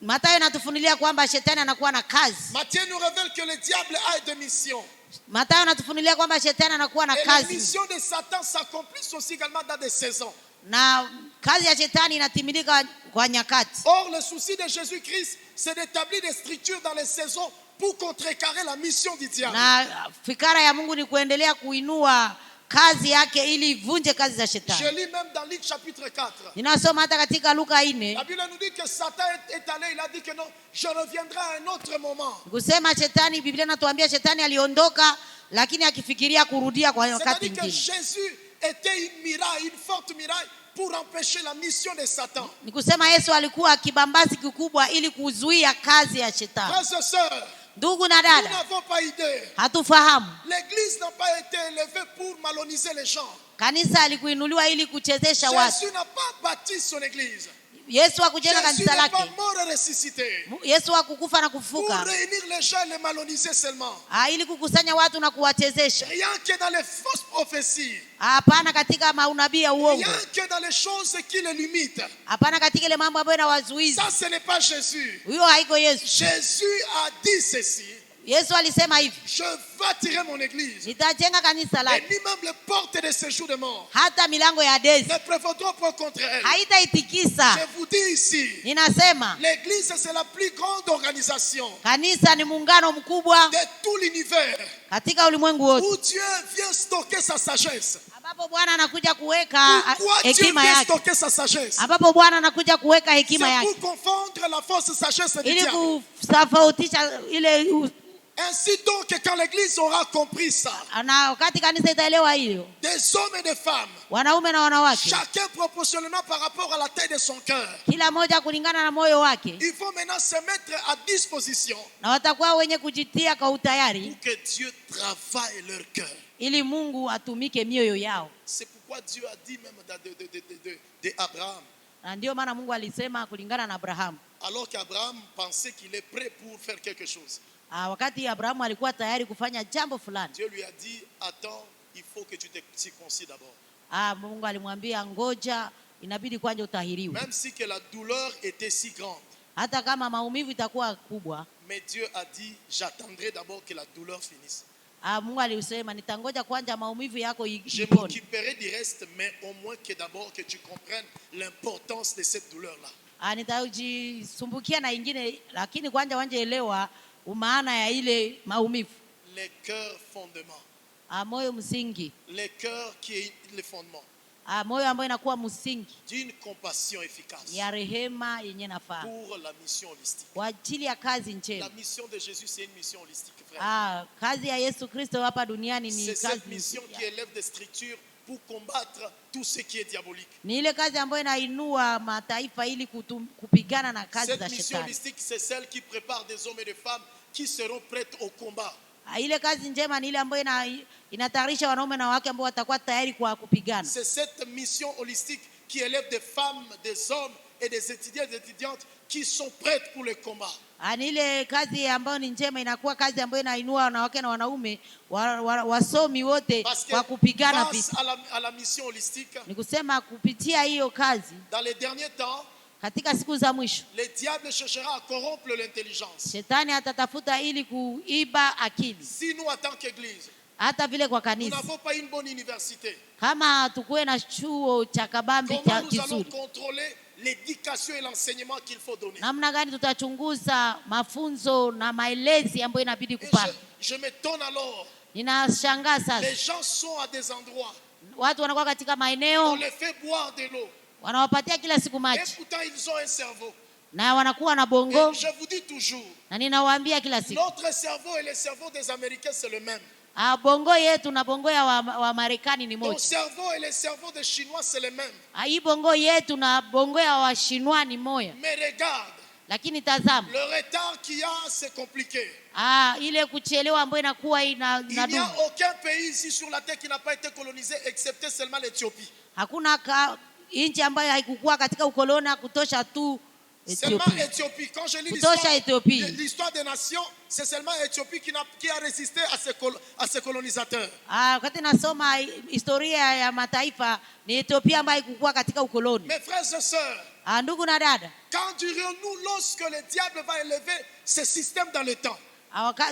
Mathayo anatufunulia kwamba shetani anakuwa na kazi. Matthieu nous révèle que le diable a des missions. Mathayo anatufunulia kwamba shetani anakuwa na kazi. Et les missions de Satan s'accomplissent aussi également dans des saisons. Na kazi ya shetani inatimilika kwa nyakati. Or le souci de Jésus-Christ c'est d'établir des structures dans les saisons pour contrecarrer la mission du diable. Na fikara ya Mungu ni kuendelea kuinua kazi yake ili vunje kazi za shetani. Je lis même dans Luc chapitre 4. Ninasoma hata katika Luka 4. La Bible nous dit que Satan est allé, il a dit que non, je reviendrai à un autre moment. Kusema shetani, Biblia inatuambia shetani aliondoka lakini akifikiria kurudia kwa wakati mwingine. C'est-à-dire que Jésus était une miraille, une forte miraille pour empêcher la mission de Satan. Ni kusema Yesu alikuwa kibambasi kikubwa ili kuzuia kazi ya shetani. Frères et sœurs, ndugu na dada, nous n'avons pas idée. Hatufahamu. L'église n'a pas été élevée pour maloniser les gens. Kanisa alikuinuliwa ili kuchezesha watu. Jésus n'a pas bâti son église. Yesu hakujenga kanisa lake. Jésus n'est pas mort et ressuscité. Yesu hakukufa na kufufuka. Pour réunir les gens et les maloniser seulement. Ili kukusanya watu na kuwachezesha. Rien que dans les fausses prophéties. Hapana katika maunabii ya uongo. Rien que dans les choses qui les limitent. Hapana katika ile mambo ambayo yanawazuiza. Ça ce n'est pas Jésus. Huyo haiko Yesu. Jésus a dit ceci. Yesu alisema hivi. Je bâtirai mon église. Nitajenga kanisa lake. Et ni même les portes de séjour de mort. Hata milango ya Hades. Ne prévaudront pas contre elle. Haitaitikisa. Je vous dis ici. Ninasema. L'église c'est la plus grande organisation. Kanisa ni muungano mkubwa. De tout l'univers. Katika ulimwengu wote. Où Dieu vient stocker sa sagesse. Ambapo Bwana anakuja kuweka hekima yake. Stocker sa sagesse. Ambapo Bwana anakuja kuweka hekima yake. C'est pour confondre la fausse sagesse du diable. Ili kutofautisha ile. Ainsi donc, quand l'église aura compris ça, des hommes et des femmes, chacun proportionnellement par rapport à la taille de son cœur, ils vont maintenant se mettre à disposition pour que Dieu travaille leur cœur. C'est pourquoi Dieu a dit même d'Abraham. Alors qu'Abraham pensait qu'il est prêt pour faire quelque chose. Wakati Abrahamu alikuwa tayari kufanya jambo fulani. Dieu lui a dit, attends, il faut que tu te circoncis d'abord. Mungu alimwambia ngoja, inabidi kwanza utahiriwe. Même si que la douleur était si grande. Hata kama maumivu itakuwa kubwa. Mais Dieu a dit, j'attendrai d'abord que la douleur finisse. Mungu alisema nitangoja kwanza maumivu yako ipone. Je m'occuperai du reste, mais au moins que d'abord que tu comprennes l'importance de cette douleur-là. Nitajisumbukia na ingine, lakini kwanza wanjeelewa umaana ya ile maumivu. Le cœur fondement. Moyo msingi. Le cœur qui est le fondement. Moyo ambao inakuwa msingi. D'une compassion efficace. Ya rehema yenye nafaa. Pour la mission holistique. Kwa ajili ya kazi njema. La mission de Jésus c'est une mission holistique, frère. Kazi ya Yesu Kristo hapa duniani ni kazi. C'est cette mission qui élève des structures pour combattre tout ce qui est diabolique. Ni ile kazi ambayo inainua mataifa ili kupigana na kazi za shetani. Cette mission holistique c'est celle qui prépare des hommes et des femmes qui seront prêts au combat. Ile kazi njema ni ile ambayo inatayarisha wanaume na wake ambao watakuwa tayari kwa kupigana. C'est cette mission holistique qui élève des femmes, des hommes et des étudiants et des étudiantes qui sont prêts pour le combat. Ni ile kazi ambayo ni njema, inakuwa kazi ambayo inainua wanawake na wanaume wasomi wote kwa kupigana vita. À la mission holistique. Ni kusema kupitia hiyo kazi. Dans les derniers temps, katika siku za mwisho, le diable cherchera à corrompre l'intelligence. Shetani atatafuta ili kuiba akili. Si nous en tant qu'église, hata vile kwa kanisa, nous n'avons pas une bonne université, kama tukue na chuo cha kabambi cha kizuri, comment nous allons contrôler l'éducation et l'enseignement qu'il faut donner? Namna gani tutachunguza mafunzo na maelezi ambayo inabidi kupata? Je m'étonne alors. Ninashangaa sasa. Les gens sont à des endroits. Watu wanakuwa katika maeneo. On les fait boire de l'eau. Wanawapatia kila siku maji. Et pourtant ils ont un cerveau. Na wanakuwa na bongo. Et je vous dis toujours, na ninawaambia kila siku, notre cerveau et le cerveau des Américains c'est le même. Bongo yetu na bongo ya wa Marekani ni moja. Ton cerveau et le cerveau des Chinois c'est le même. Hii bongo yetu na bongo ya wa Chinois ni moja. Mais regarde, lakini tazama, le retard qu'il y a c'est compliqué. Ile kuchelewa ambayo inakuwa il n'y a aucun pays ici sur la terre qui n'a pas été colonisé excepté seulement l'Éthiopie. Hakuna nchi ambayo haikukuwa katika ukoloni kutosha tu Seulement Éthiopie. Quand je lis l'histoire des nations, c'est seulement Éthiopie qui a résisté à ses colonisateurs. Wakati nasoma historia ya mataifa ni Ethiopia ambayo haikukuwa katika ukoloni. Mes frères et sœurs, ndugu na dada, quand dirons-nous lorsque le diable va élever ce système dans le temps?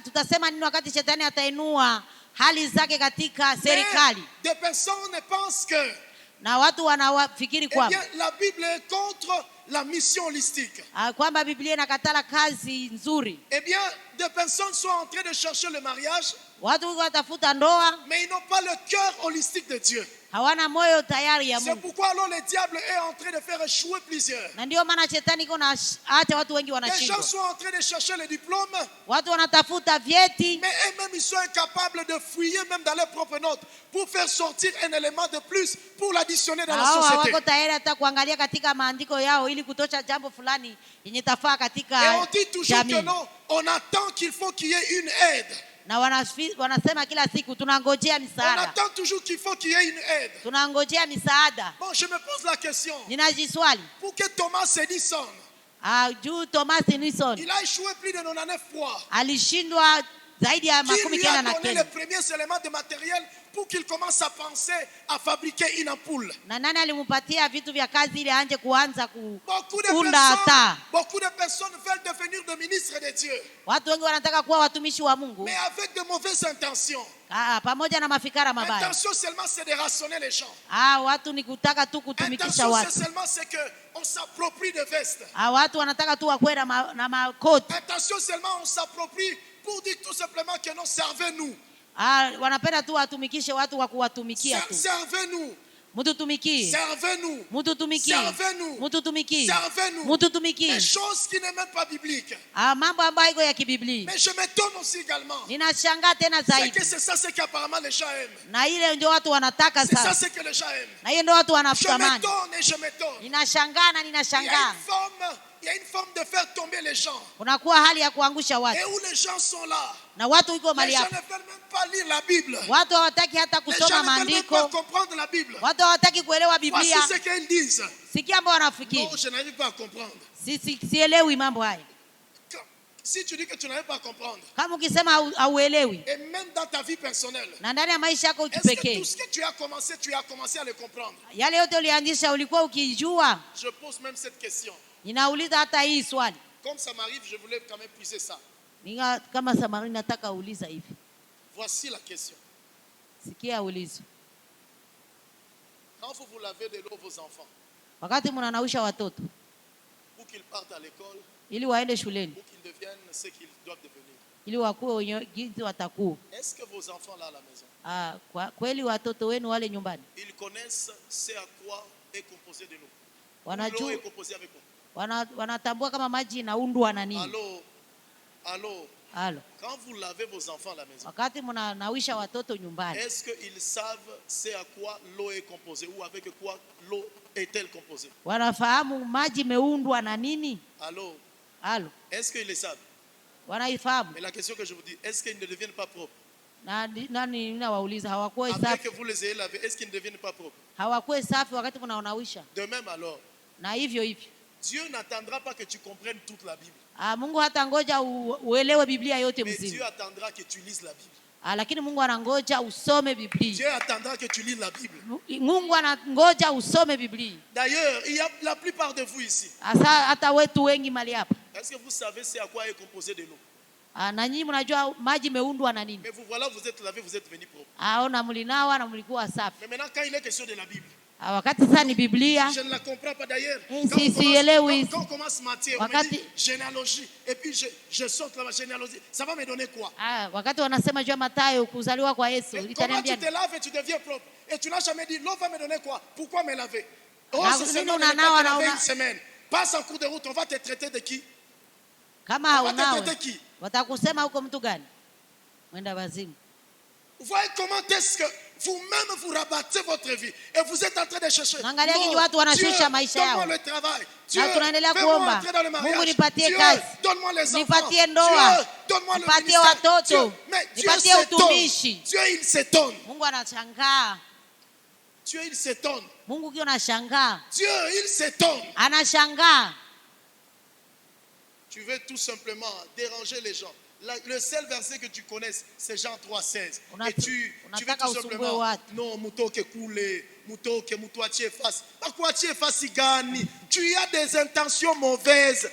Tutasema nini wakati shetani atainua hali zake katika serikali? Des personnes pensent que na watu wanafikiri kwamba la Bible est contre la mission holistique. Kwamba Biblia inakatala kazi nzuri. Eh bien, des personnes sont en train de chercher le mariage. Watu watafuta ndoa, mais ils n'ont pas le cœur holistique de Dieu. Hawana moyo tayari ya Mungu. C'est pourquoi alors le diable est en train de faire échouer plusieurs. Na ndio maana shetani kuna acha watu wengi wanashindwa. Les gens sont en train de chercher les diplômes. Watu wanatafuta vyeti. Mais eux-mêmes ils sont incapables de fouiller même dans leurs propres notes pour faire sortir un élément de plus pour l'additionner dans la société. Hawako tayari hata kuangalia katika maandiko yao ili kutosha jambo fulani yenye tafaa katika jamii. Et on dit toujours que non, on attend qu'il faut qu'il y ait une aide. Na wanasema kila siku tunangojea misaada. On attend toujours qu'il faut qu'il y ait une aide. Tunangojea misaada. Bon, je me pose la question. Ninajiswali. Pour que Thomas Edison, Thomas Edison, il a échoué plus de 99 fois. Alishindwa zaidi ya 90 na Qui lui a donné les premiers éléments de matériel pour qu'il commence à penser à fabriquer une ampoule. Na nani alimpatia vitu vya kazi ili aanze kuanza kuunda taa? Beaucoup de personnes veulent devenir des ministres de Dieu. Watu wengi wanataka kuwa watumishi wa Mungu. Mais avec de mauvaises intentions. Pamoja na mafikara mabaya. Intention seulement c'est de rationner les gens. Watu ni kutaka tu kutumikisha watu. Intention seulement c'est que on s'approprie de vestes. Watu wanataka tu wakwe na makoti. Intention seulement on s'approprie pour dire tout simplement que non, servez-nous. Wanapenda tu watumikishe watu wa kuwatumikia tu. Servez-nous. Mututumikie. Servez-nous. Mututumikie. Servez-nous. Mututumikie. Servez-nous. Mututumikie. Des choses qui n'est même pas bibliques. Mambo ambayo iko ya kibiblia. Mais je m'étonne aussi également. Ninashangaa tena zaidi. C'est que c'est ça ce qu'apparemment les gens aiment. Na ile ndio watu wanataka sana. C'est ça ce que les gens aiment. Na hiyo ndio watu wanatamani. Je m'étonne. Ninashangaa na ninashangaa. Il y a une forme de faire tomber les gens. Unakuwa hali ya kuangusha watu. Et où les gens sont là. Na watu iko mali hapo. hapo. Les gens ne veulent même pas lire la Bible. Watu hawataki hata kusoma maandiko. Les gens ne veulent même pas comprendre la Bible. Watu hawataki kuelewa Biblia. Voici ce qu'ils disent. Sikia ambao wanafikiri. Non, je n'arrive pas à comprendre. Sielewi mambo haya. Si tu dis que tu n'arrives pas à comprendre. Kama ukisema hauelewi. Et même dans ta vie personnelle. Na ndani ya maisha yako kipekee. Est-ce que tout ce que tu as commencé à le comprendre? Yale yote ulianzisha ulikuwa ukijua? Je pose même cette question. Ninauliza hata hii swali. Comme ça m'arrive, je voulais quand même pousser ça. Kama Samari nataka uliza hivi. Voici la question. Sikia ulizo. Quand vous lavez de l'eau vos enfants. Wakati mnanausha watoto. Pour qu'ils partent à l'école. Ili waende shuleni. Pour qu'ils deviennent ce qu'ils doivent devenir. Ili wakuwe jinsi watakuwa. Est-ce que vos enfants là à la maison? Kweli watoto wenu wale nyumbani. Ils connaissent ce à quoi est composé de l'eau. Wanajua. L'eau est composée avec quoi? Wanatambua kama maji inaundwa na nini. Allô. Quand vous lavez vos enfants à la maison. Wakati mnanawisha watoto nyumbani. Est-ce qu'ils savent ce à quoi l'eau est composée ou avec quoi l'eau est-elle composée? Wanafahamu maji imeundwa na nini? Allô. Est-ce qu'ils le savent? Wanaifahamu. Mais la question que je vous dis, est-ce qu'ils ne deviennent pas propres? Nani ninawauliza hawakuwa safi. Après que vous les ayez lavés, est-ce qu'ils ne deviennent pas propres? Hawakuwa safi wakati mnaonawisha. De même alors. Na hivyo. Dieu n'attendra pas que tu comprennes toute la Bible. Mungu hata ngoja uelewe Biblia yote mzima. Mais Dieu attendra que tu lises la Bible. Lakini Mungu anangoja usome Biblia. Dieu attendra que tu lises la Bible. Mungu anangoja usome Biblia. D'ailleurs, il y a la plupart de vous ici. Hata wetu wengi mali hapa. Est-ce que vous savez c'est à quoi est composé de l'eau? Na nyinyi mnajua maji imeundwa na nini? Mais vous voilà, vous êtes lavé, vous êtes venu propre. Ona mlinawa na mlikuwa safi. Mais maintenant quand il est question de la Bible. Wakati sasa ni Biblia. Je ne la comprends pas d'ailleurs. Quand on commence matière, on me dit généalogie et puis je saute la généalogie, ça va me donner quoi? Wakati wanasema jua Mathayo kuzaliwa kwa Yesu, itaniambia tu te laves et tu deviens propre et tu n'as jamais dit l'eau va me donner quoi? Pourquoi me laver? Oh, c'est seulement une semaine. passe en cours de route, on va te traiter de qui? Kama haunawe watakusema huko mtu gani? Mwenda wazimu. Vous voyez comment est-ce que vous-même vous rabattez votre vie et vous êtes en train de chercher. Non, Dieu, donne-moi le travail. Dieu, fais-moi entrer dans le mariage. Dieu, donne-moi les enfants. Dieu, donne-moi le ministère. Dieu, mais Dieu s'étonne. Dieu, il s'étonne. Dieu, il s'étonne. Dieu, il s'étonne. Tu veux tout simplement déranger les gens. Le seul verset que tu connais, c'est Jean 3,16. Et tu veux tout simplement, non, mutoke koule, mutoke mutuachi efasi. Akuachi efasi gani? Tu as des intentions mauvaises.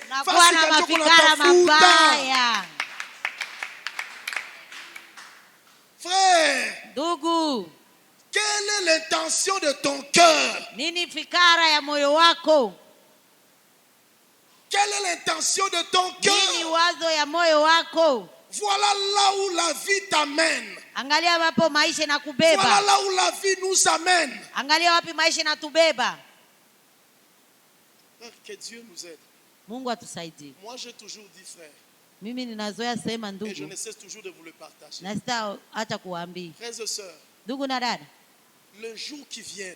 Frère, Dougou, quelle est l'intention de ton cœur? Nini fikara ya moyo wako? Quelle est l'intention de ton cœur? Nini wazo ya moyo wako? Voilà là où la vie t'amène. Angalia wapo maisha na kubeba. Voilà là où la vie nous amène. Angalia wapi maisha na tubeba. Que Dieu nous aide. Mungu atusaidie. Moi j'ai toujours dit frère. Mimi ninazoea sema ndugu. Et je ne cesse toujours de vous le partager. Na sitaacha kuwaambia. Frères et sœurs. Ndugu na dada. Le jour qui vient.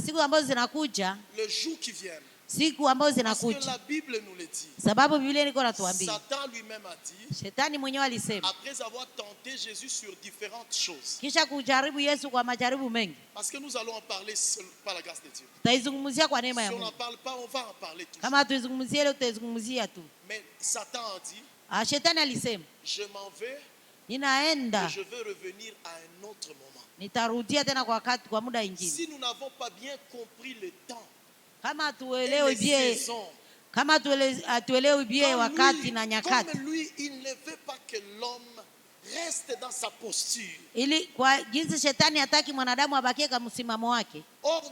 Siku ambazo zinakuja. Le jour qui vient. Siku ambazo zinakuja. Parce que la Bible nous le dit. Sababu Biblia iko natuambia. Satan lui-même a dit. Shetani mwenyewe alisema. Après avoir tenté Jésus sur différentes choses. Kisha kujaribu Yesu kwa majaribu mengi. Parce que nous allons en parler par la grâce de Dieu. Tutaizungumzia kwa neema ya Mungu. Si on n'en parle pas, on va en parler tout. Kama tuizungumzie leo tutaizungumzia tu. Mais Satan a dit. Shetani alisema. Je m'en vais. Ninaenda. Et je veux revenir à un autre moment. Nitarudia tena kwa wakati kwa muda mwingine. Si nous n'avons pas bien compris le temps. Kama tuelewe bien. Kama tuelewe bien wakati na nyakati. Comme lui, il ne veut pas que l'homme reste dans sa posture. Ili kwa jinsi shetani hataki mwanadamu abakie kama msimamo wake. Or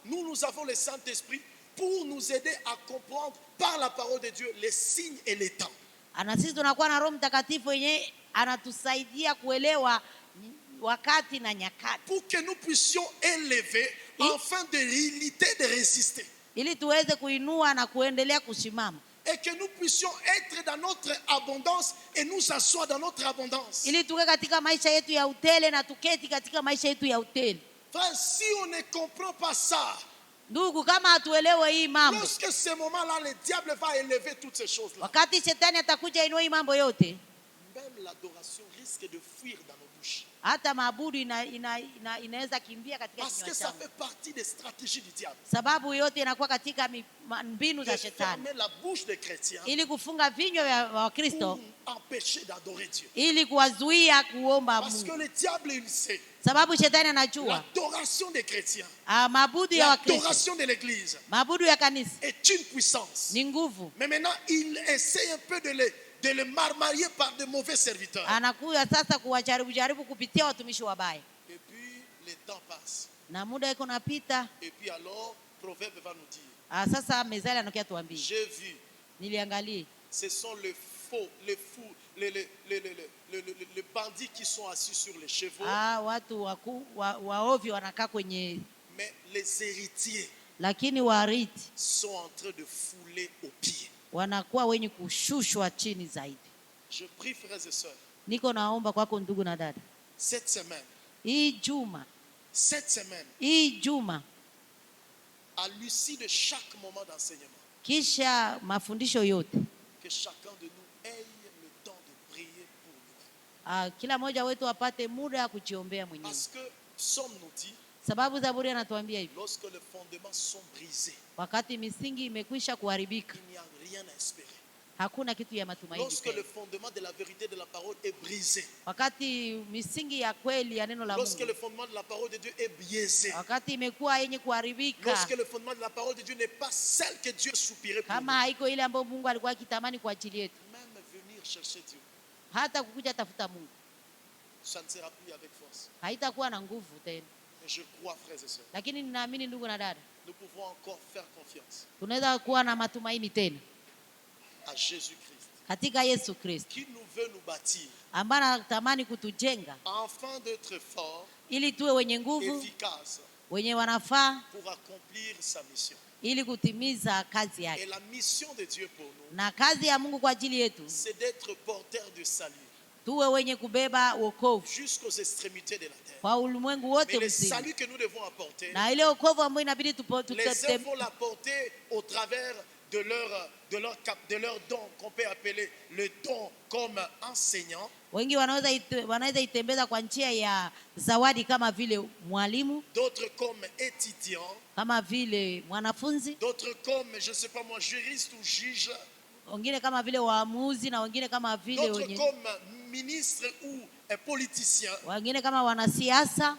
nous avons le Saint-Esprit pour nous aider à comprendre par la parole de Dieu les signes et les temps. Ana sisi tunakuwa na Roho Mtakatifu yenyewe anatusaidia kuelewa wakati na nyakati. Pour que nous puissions élever afin de lutter, de résister. Ili tuweze kuinua na kuendelea kusimama. Et que nous puissions être dans notre abondance et nous asseoir dans notre abondance. Ili tuwe katika maisha yetu ya utele na tuketi katika maisha yetu ya utele. Frère, si on ne comprend pas ça, ndugu, kama hatuelewe hii mambo, lorsque ce moment-là le diable va élever toutes ces choses-là, wakati shetani atakuja inua hii mambo yote, même l'adoration risque de fuir dans nos bouches. Hata maabudu inaweza kimbia katika kinywa chao. Parce que ça fait partie des stratégies du diable. Sababu yote inakuwa katika mbinu za shetani. Fermer la bouche des chrétiens. Ili kufunga vinywa vya Wakristo. Pour empêcher d'adorer Dieu. Ili kuwazuia kuomba Mungu. Parce que le diable il sait. Sababu shetani anajua. L'adoration des chrétiens. Maabudu ya Wakristo. L'adoration de l'église. Maabudu ya kanisa. Est une puissance. Ni nguvu. Mais maintenant il essaie un peu de le marmailler par de mauvais serviteurs. Anakuja sasa kuwajaribu kupitia watumishi wabaya. Et puis le temps passe. Na muda iko napita. Et puis alors Proverbe va nous dire. Sasa Mezali anakuja tuambie. J'ai vu. Niliangalia. Ce sont les fous, les bandits qui sont assis sur les chevaux. Watu waovi wanakaa kwenye. Mais les héritiers. Lakini warithi sont en train de fouler aux pieds. Wanakuwa wenye kushushwa chini zaidi. Je prie frères et sœurs. Niko naomba kwako ndugu na dada. Cette semaine. Hii juma. À l'issue de chaque moment d'enseignement. Kisha mafundisho yote. Que chacun de nous ait le temps de prier pour nous. Kila mmoja wetu apate muda kujiombea mwenyewe. Parce que Psaume nous dit. Sababu Zaburi anatuambia hivi. Lorsque les fondements sont brisés. Wakati misingi imekwisha kuharibika. Il n'y a rien à espérer. Hakuna kitu ya matumaini. Lorsque le fondement de la vérité de la parole est brisé. Wakati misingi ya kweli ya neno la Mungu. Lorsque le fondement de la parole de Dieu est biaisé. Wakati imekuwa yenye kuharibika. Lorsque le fondement de la parole de Dieu n'est pas celle que Dieu soupirait pour nous. Kama haiko ile ambayo Mungu alikuwa akitamani kwa ajili yetu. Même venir chercher Dieu. Hata kukuja tafuta Mungu. Ça ne sera plus avec force. Haitakuwa na nguvu tena. Mais je crois frères et sœurs. Lakini ninaamini ndugu na dada. Nous pouvons encore faire confiance. Tunaweza kuwa na matumaini tena. À Jésus-Christ. Katika Yesu Kristo. Qui nous veut nous bâtir. Ambaye anatamani kutujenga. Afin d'être fort. Ili tuwe wenye nguvu. Efficace. Wenye wanafaa. Pour accomplir sa mission. ili kutimiza kazi yake. Et la mission de Dieu pour nous, na kazi ya Mungu kwa ajili yetu, c'est d'être porteur de salut, tuwe wenye kubeba wokovu jusqu'aux extrémités de la terre. kwa ulimwengu wote Mais le mzima. salut que nous devons apporter, Na ile wokovu ambayo inabidi les uns vont l'apporter au travers de leur don qu'on peut appeler le don comme enseignant. Wengi wanaweza itembeza kwa njia ya zawadi kama vile mwalimu, d'autres comme étudiants, kama vile mwanafunzi, d'autres comme je sais pas moi juriste ou juge, wengine kama vile waamuzi, na wengine kama vile d'autres comme ministre ou politicien. Wengine kama wanasiasa.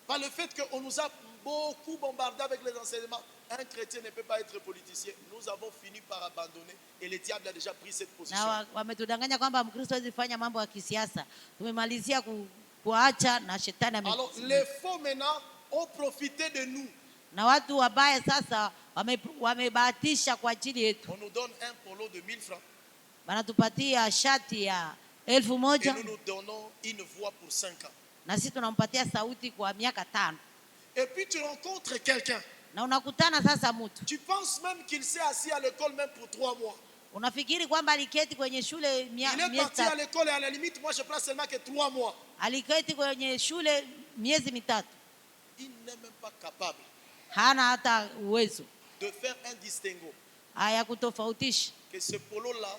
Par le fait qu'on nous a beaucoup bombardé avec les enseignements, un chrétien ne peut pas être politicien. Nous avons fini par abandonner et le diable a déjà pris cette position. Na wametudanganya kwamba Mkristo hawezi fanya mambo ya kisiasa. Tumemalizia kuacha na shetani Alors les faux maintenant ont profité de nous. Na watu wabaya sasa wamebahatisha kwa ajili yetu. On nous donne un polo de 1000 francs. Wanatupatia shati ya 1000. Et nous nous donnons une voix pour 5 ans. Na sisi tunampatia sauti kwa miaka 5. Et puis tu rencontres quelqu'un. Na unakutana sasa mtu. Tu penses même qu'il s'est assis à l'école même pour 3 mois. Unafikiri kwamba aliketi kwenye shule miezi 3. Il est parti à l'école et à la limite moi je place seulement que 3 mois. Aliketi kwenye shule miezi 3. Il n'est même pas capable. Hana hata uwezo de faire un distinguo. Haya kutofautisha. Que ce polo là,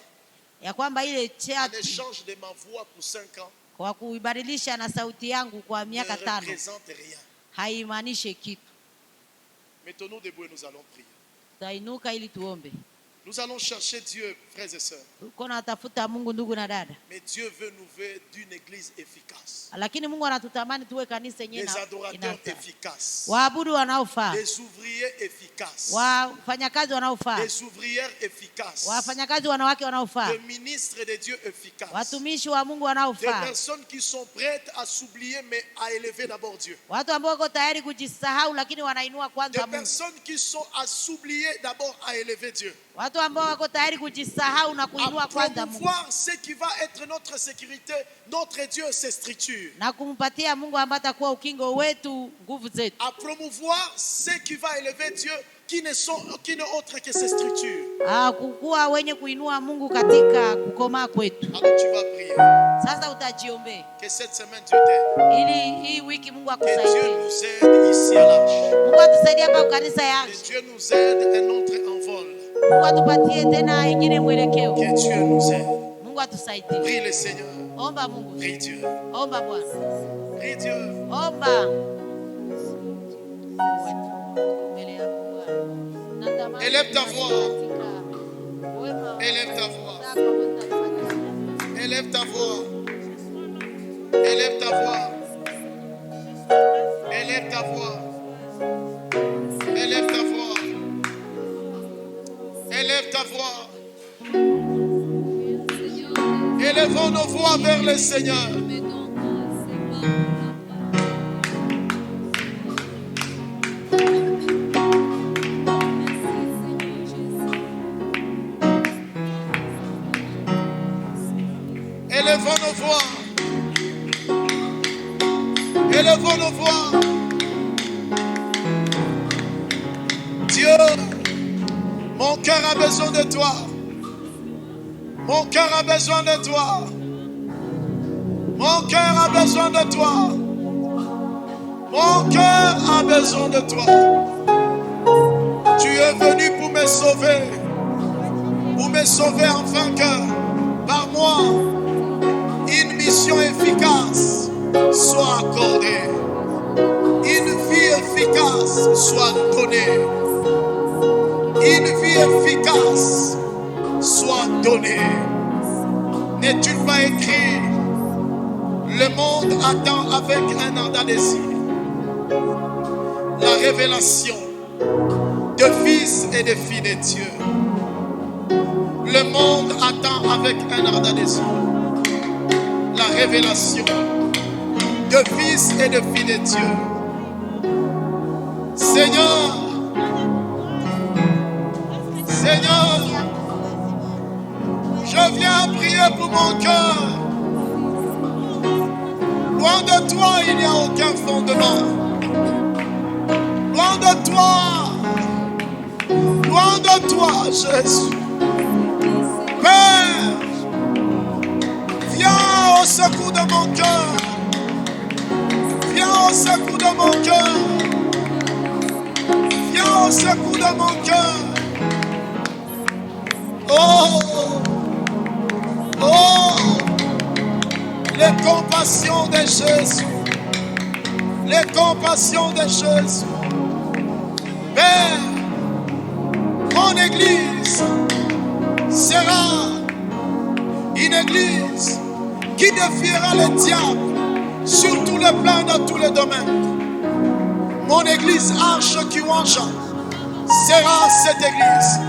ya kwamba ile chati, en échange de ma voix pour 5 ans, kwa kuibadilisha na sauti yangu kwa miaka 5, ne représente rien. Haimaanishi kitu. Mettons-nous debout et nous allons prier. Tainuka ili tuombe. Nous allons chercher Dieu, frères et sœurs. Mais Dieu veut nous voir d'une église efficace. Des adorateurs efficaces. Des ouvriers efficaces. Des ouvrières efficaces. Des ministres de Dieu efficaces. Des personnes qui sont prêtes à s'oublier mais à élever d'abord Dieu. Des personnes qui sont à s'oublier d'abord à élever Dieu. Watu ambao wako tayari kujisahau na kuinua kwanza Mungu. Promouvoir ce qui va être notre sécurité, notre Dieu, ses structures. Na kumpatia Mungu ambaye atakuwa ukingo wetu, nguvu zetu. À promouvoir ce qui va élever Dieu, qui ne autre que ses structures. Kukua wenye kuinua Mungu katika kukomaa kwetu. Alors tu vas prier. Sasa utajiombe. Que cette semaine Dieu t'aide. Ili hii wiki Mungu akusaidie. Que Dieu nous aide ici à l'Arche. Mungu atusaidie hapa kanisa yake. Que Dieu nous aide un autre envol. Mungu atupatie tena ingine mwelekeo. Que Dieu nous aide. Mungu atusaidie. Prie le Seigneur. Omba Mungu. Prie Dieu. Omba Bwana. Prie Dieu. Omba. Élève ta voix. Élève ta voix. Élève ta voix. Élève ta voix. Élève ta voix. Élève ta voix. Élève ta voix. Élevons nos voix vers le Seigneur. Élevons nos voix. Élevons nos voix. Dieu, mon cœur a besoin de toi. Mon cœur a besoin de toi. Mon cœur a besoin de toi. Mon cœur a besoin de toi. Tu es venu pour me sauver. Pour me sauver afin que par moi, une mission efficace soit accordée. Une vie efficace soit donnée. Une vie efficace soit donnée. N'est-il pas écrit? Le monde attend avec un ardent désir la révélation de fils et de filles de Dieu. Le monde attend avec un ardent désir la révélation de fils et de filles de Dieu. Seigneur, Seigneur, je viens prier pour mon cœur. Loin de toi, il n'y a aucun fondement. Loin de toi, loin de toi, Jésus. Père, viens au secours de mon cœur. Viens au secours de mon cœur. Viens au secours de mon cœur. Oh, oh, les compassions de Jésus. Les compassions de Jésus. Père, mon église sera une église qui défiera le diable sur tous les plans, dans tous les domaines. Mon église Arche Kiwanja sera cette église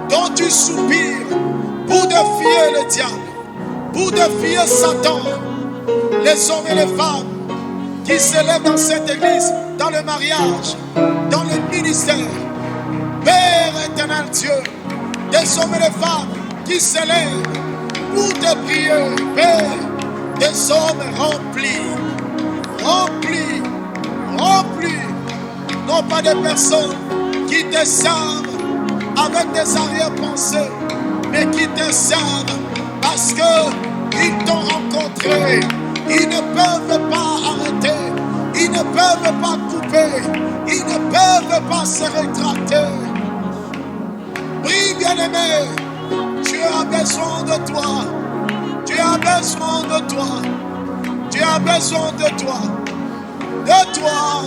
dont tu soupires pour défier le diable, pour défier Satan, les hommes et les femmes qui s'élèvent dans cette église, dans le mariage, dans le ministère. Père éternel Dieu, des hommes et des femmes qui s'élèvent pour te prier, Père, des hommes remplis, remplis, remplis, non pas des personnes qui te servent avec des arrière-pensées, mais qui te servent parce qu'ils t'ont rencontré. Ils ne peuvent pas arrêter, ils ne peuvent pas couper, ils ne peuvent pas se rétracter. Oui, bien-aimé, tu as besoin de toi, tu as besoin de toi, tu as besoin de toi, de toi.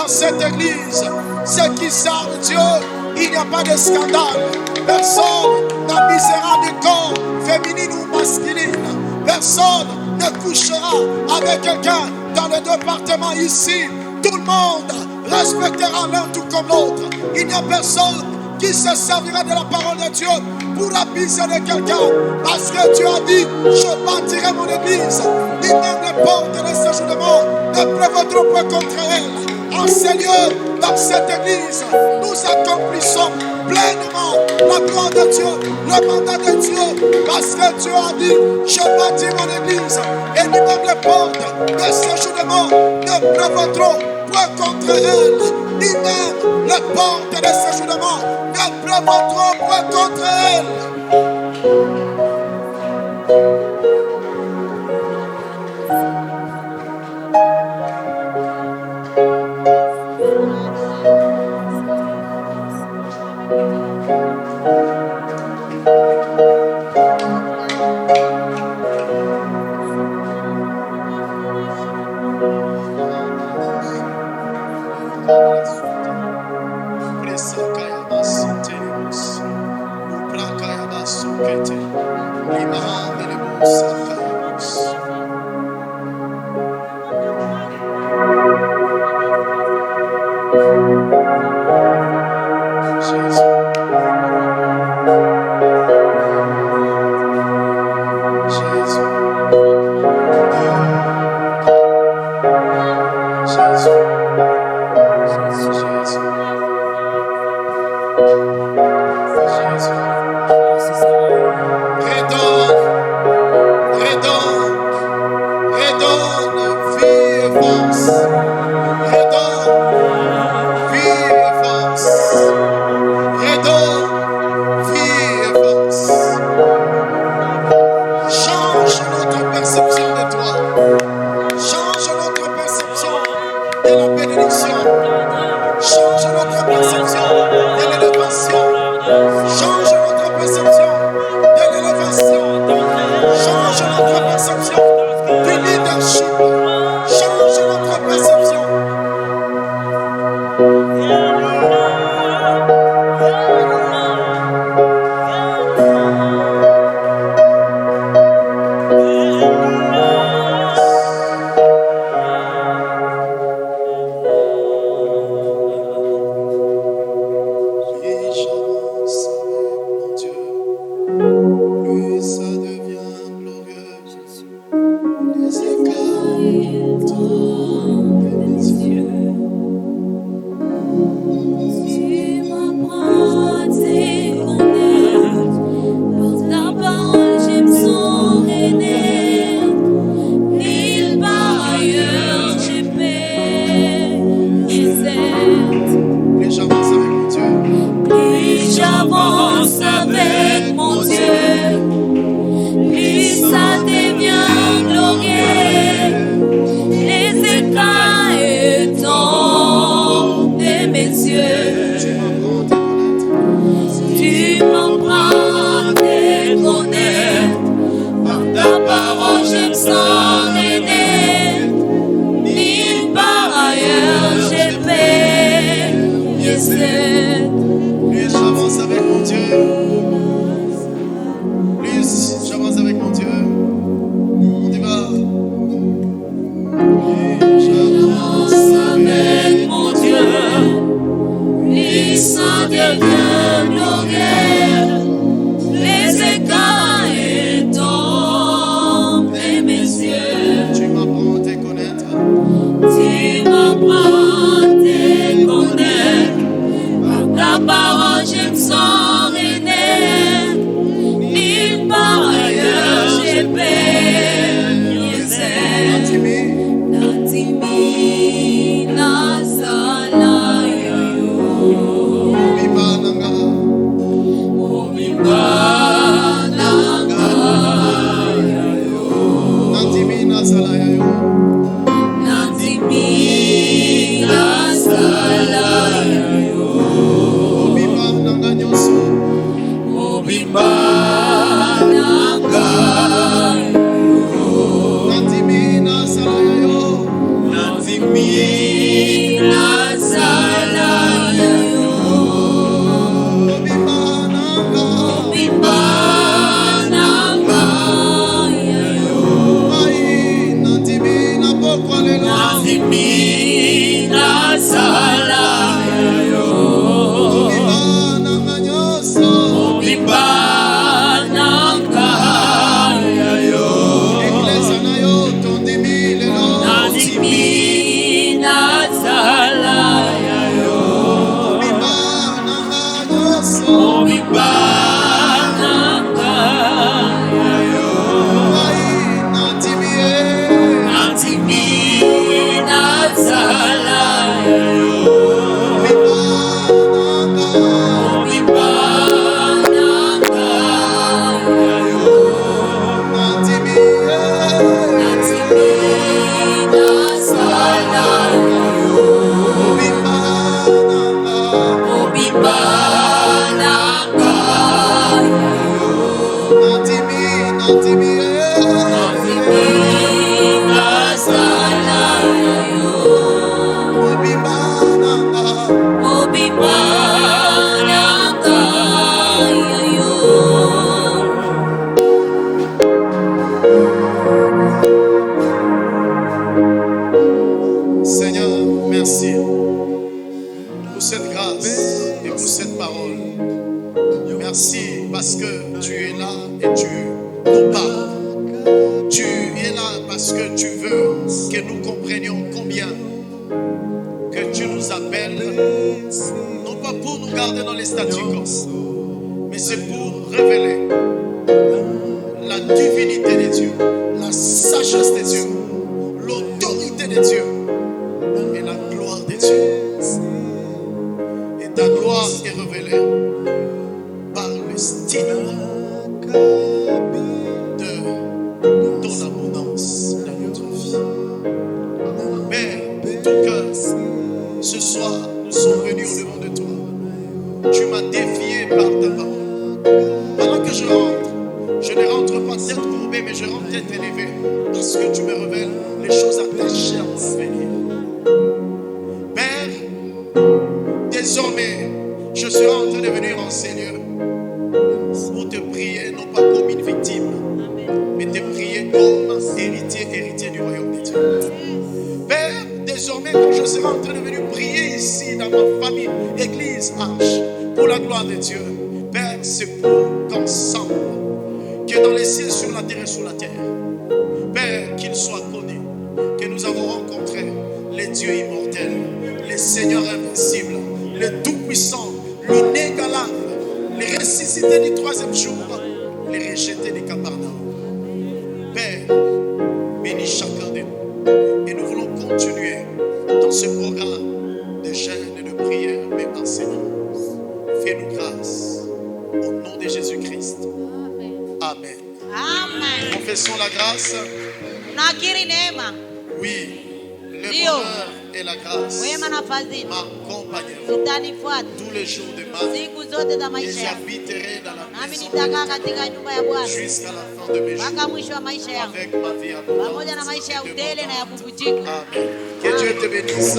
Cette église, ceux qui servent Dieu, il n'y a pas de scandale. Personne n'abusera du corps féminin ou masculin. Personne ne couchera avec quelqu'un dans le département ici. Tout le monde respectera l'un tout comme l'autre. Il n'y a personne qui se servira de la parole de Dieu pour abuser de quelqu'un. Parce que tu as dit, je bâtirai mon église. Ni même les portes de séjour de mort ne prévaudront pas contre elle. En Seigneur, dans cette église, nous accomplissons pleinement la gloire de Dieu, le mandat de Dieu, parce que Dieu a dit, je bâtis mon église, et ni même les portes de séjour de mort ne prévaudront point contre elle, ni même les portes de séjour de mort ne prévaudront point contre elle. mais c'est pour révéler la divinité de Dieu, la sagesse de Dieu, l'autorité de Dieu et la gloire de Dieu. Et ta gloire est révélée par le style de ton abondance dans notre vie. Père, tout cœur, ce soir, nous sommes venus au devant de toi. Tu m'as défié par ta parole. Pendant que je rentre, je ne rentre pas tête courbée, mais je rentre tête élevée. Parce que tu me révèles les choses attachées à mon avenir. Père, désormais, je serai en train de venir en Seigneur pour te prier, non pas comme une victime, mais te prier comme héritier du royaume de Dieu. Père, désormais, quand je serai en train de venir prier ici dans ma famille, église Arche, pour la gloire de Dieu, Père, c'est pour qu'ensemble, que dans les cieux, sur la terre et sous la terre, Père, qu'il soit connu que nous avons rencontré les dieux immortels, les seigneurs invincibles, les tout-puissants, l'inégalable, les ressuscités du troisième jour, les rejetés des Capernaum. Père, bénis chacun de nous. Et nous voulons continuer dans ce programme de jeûne et de prière, mais enseignement. Fais-nous grâce. Au nom de Jésus-Christ. Amen. Amen. Confessons la grâce. Oui, le bonheur et la grâce m'accompagneront tous les jours de ma vie. Et j'habiterai dans la maison jusqu'à la fin de mes jours avec ma vie abondante. Amen. Que Dieu te bénisse.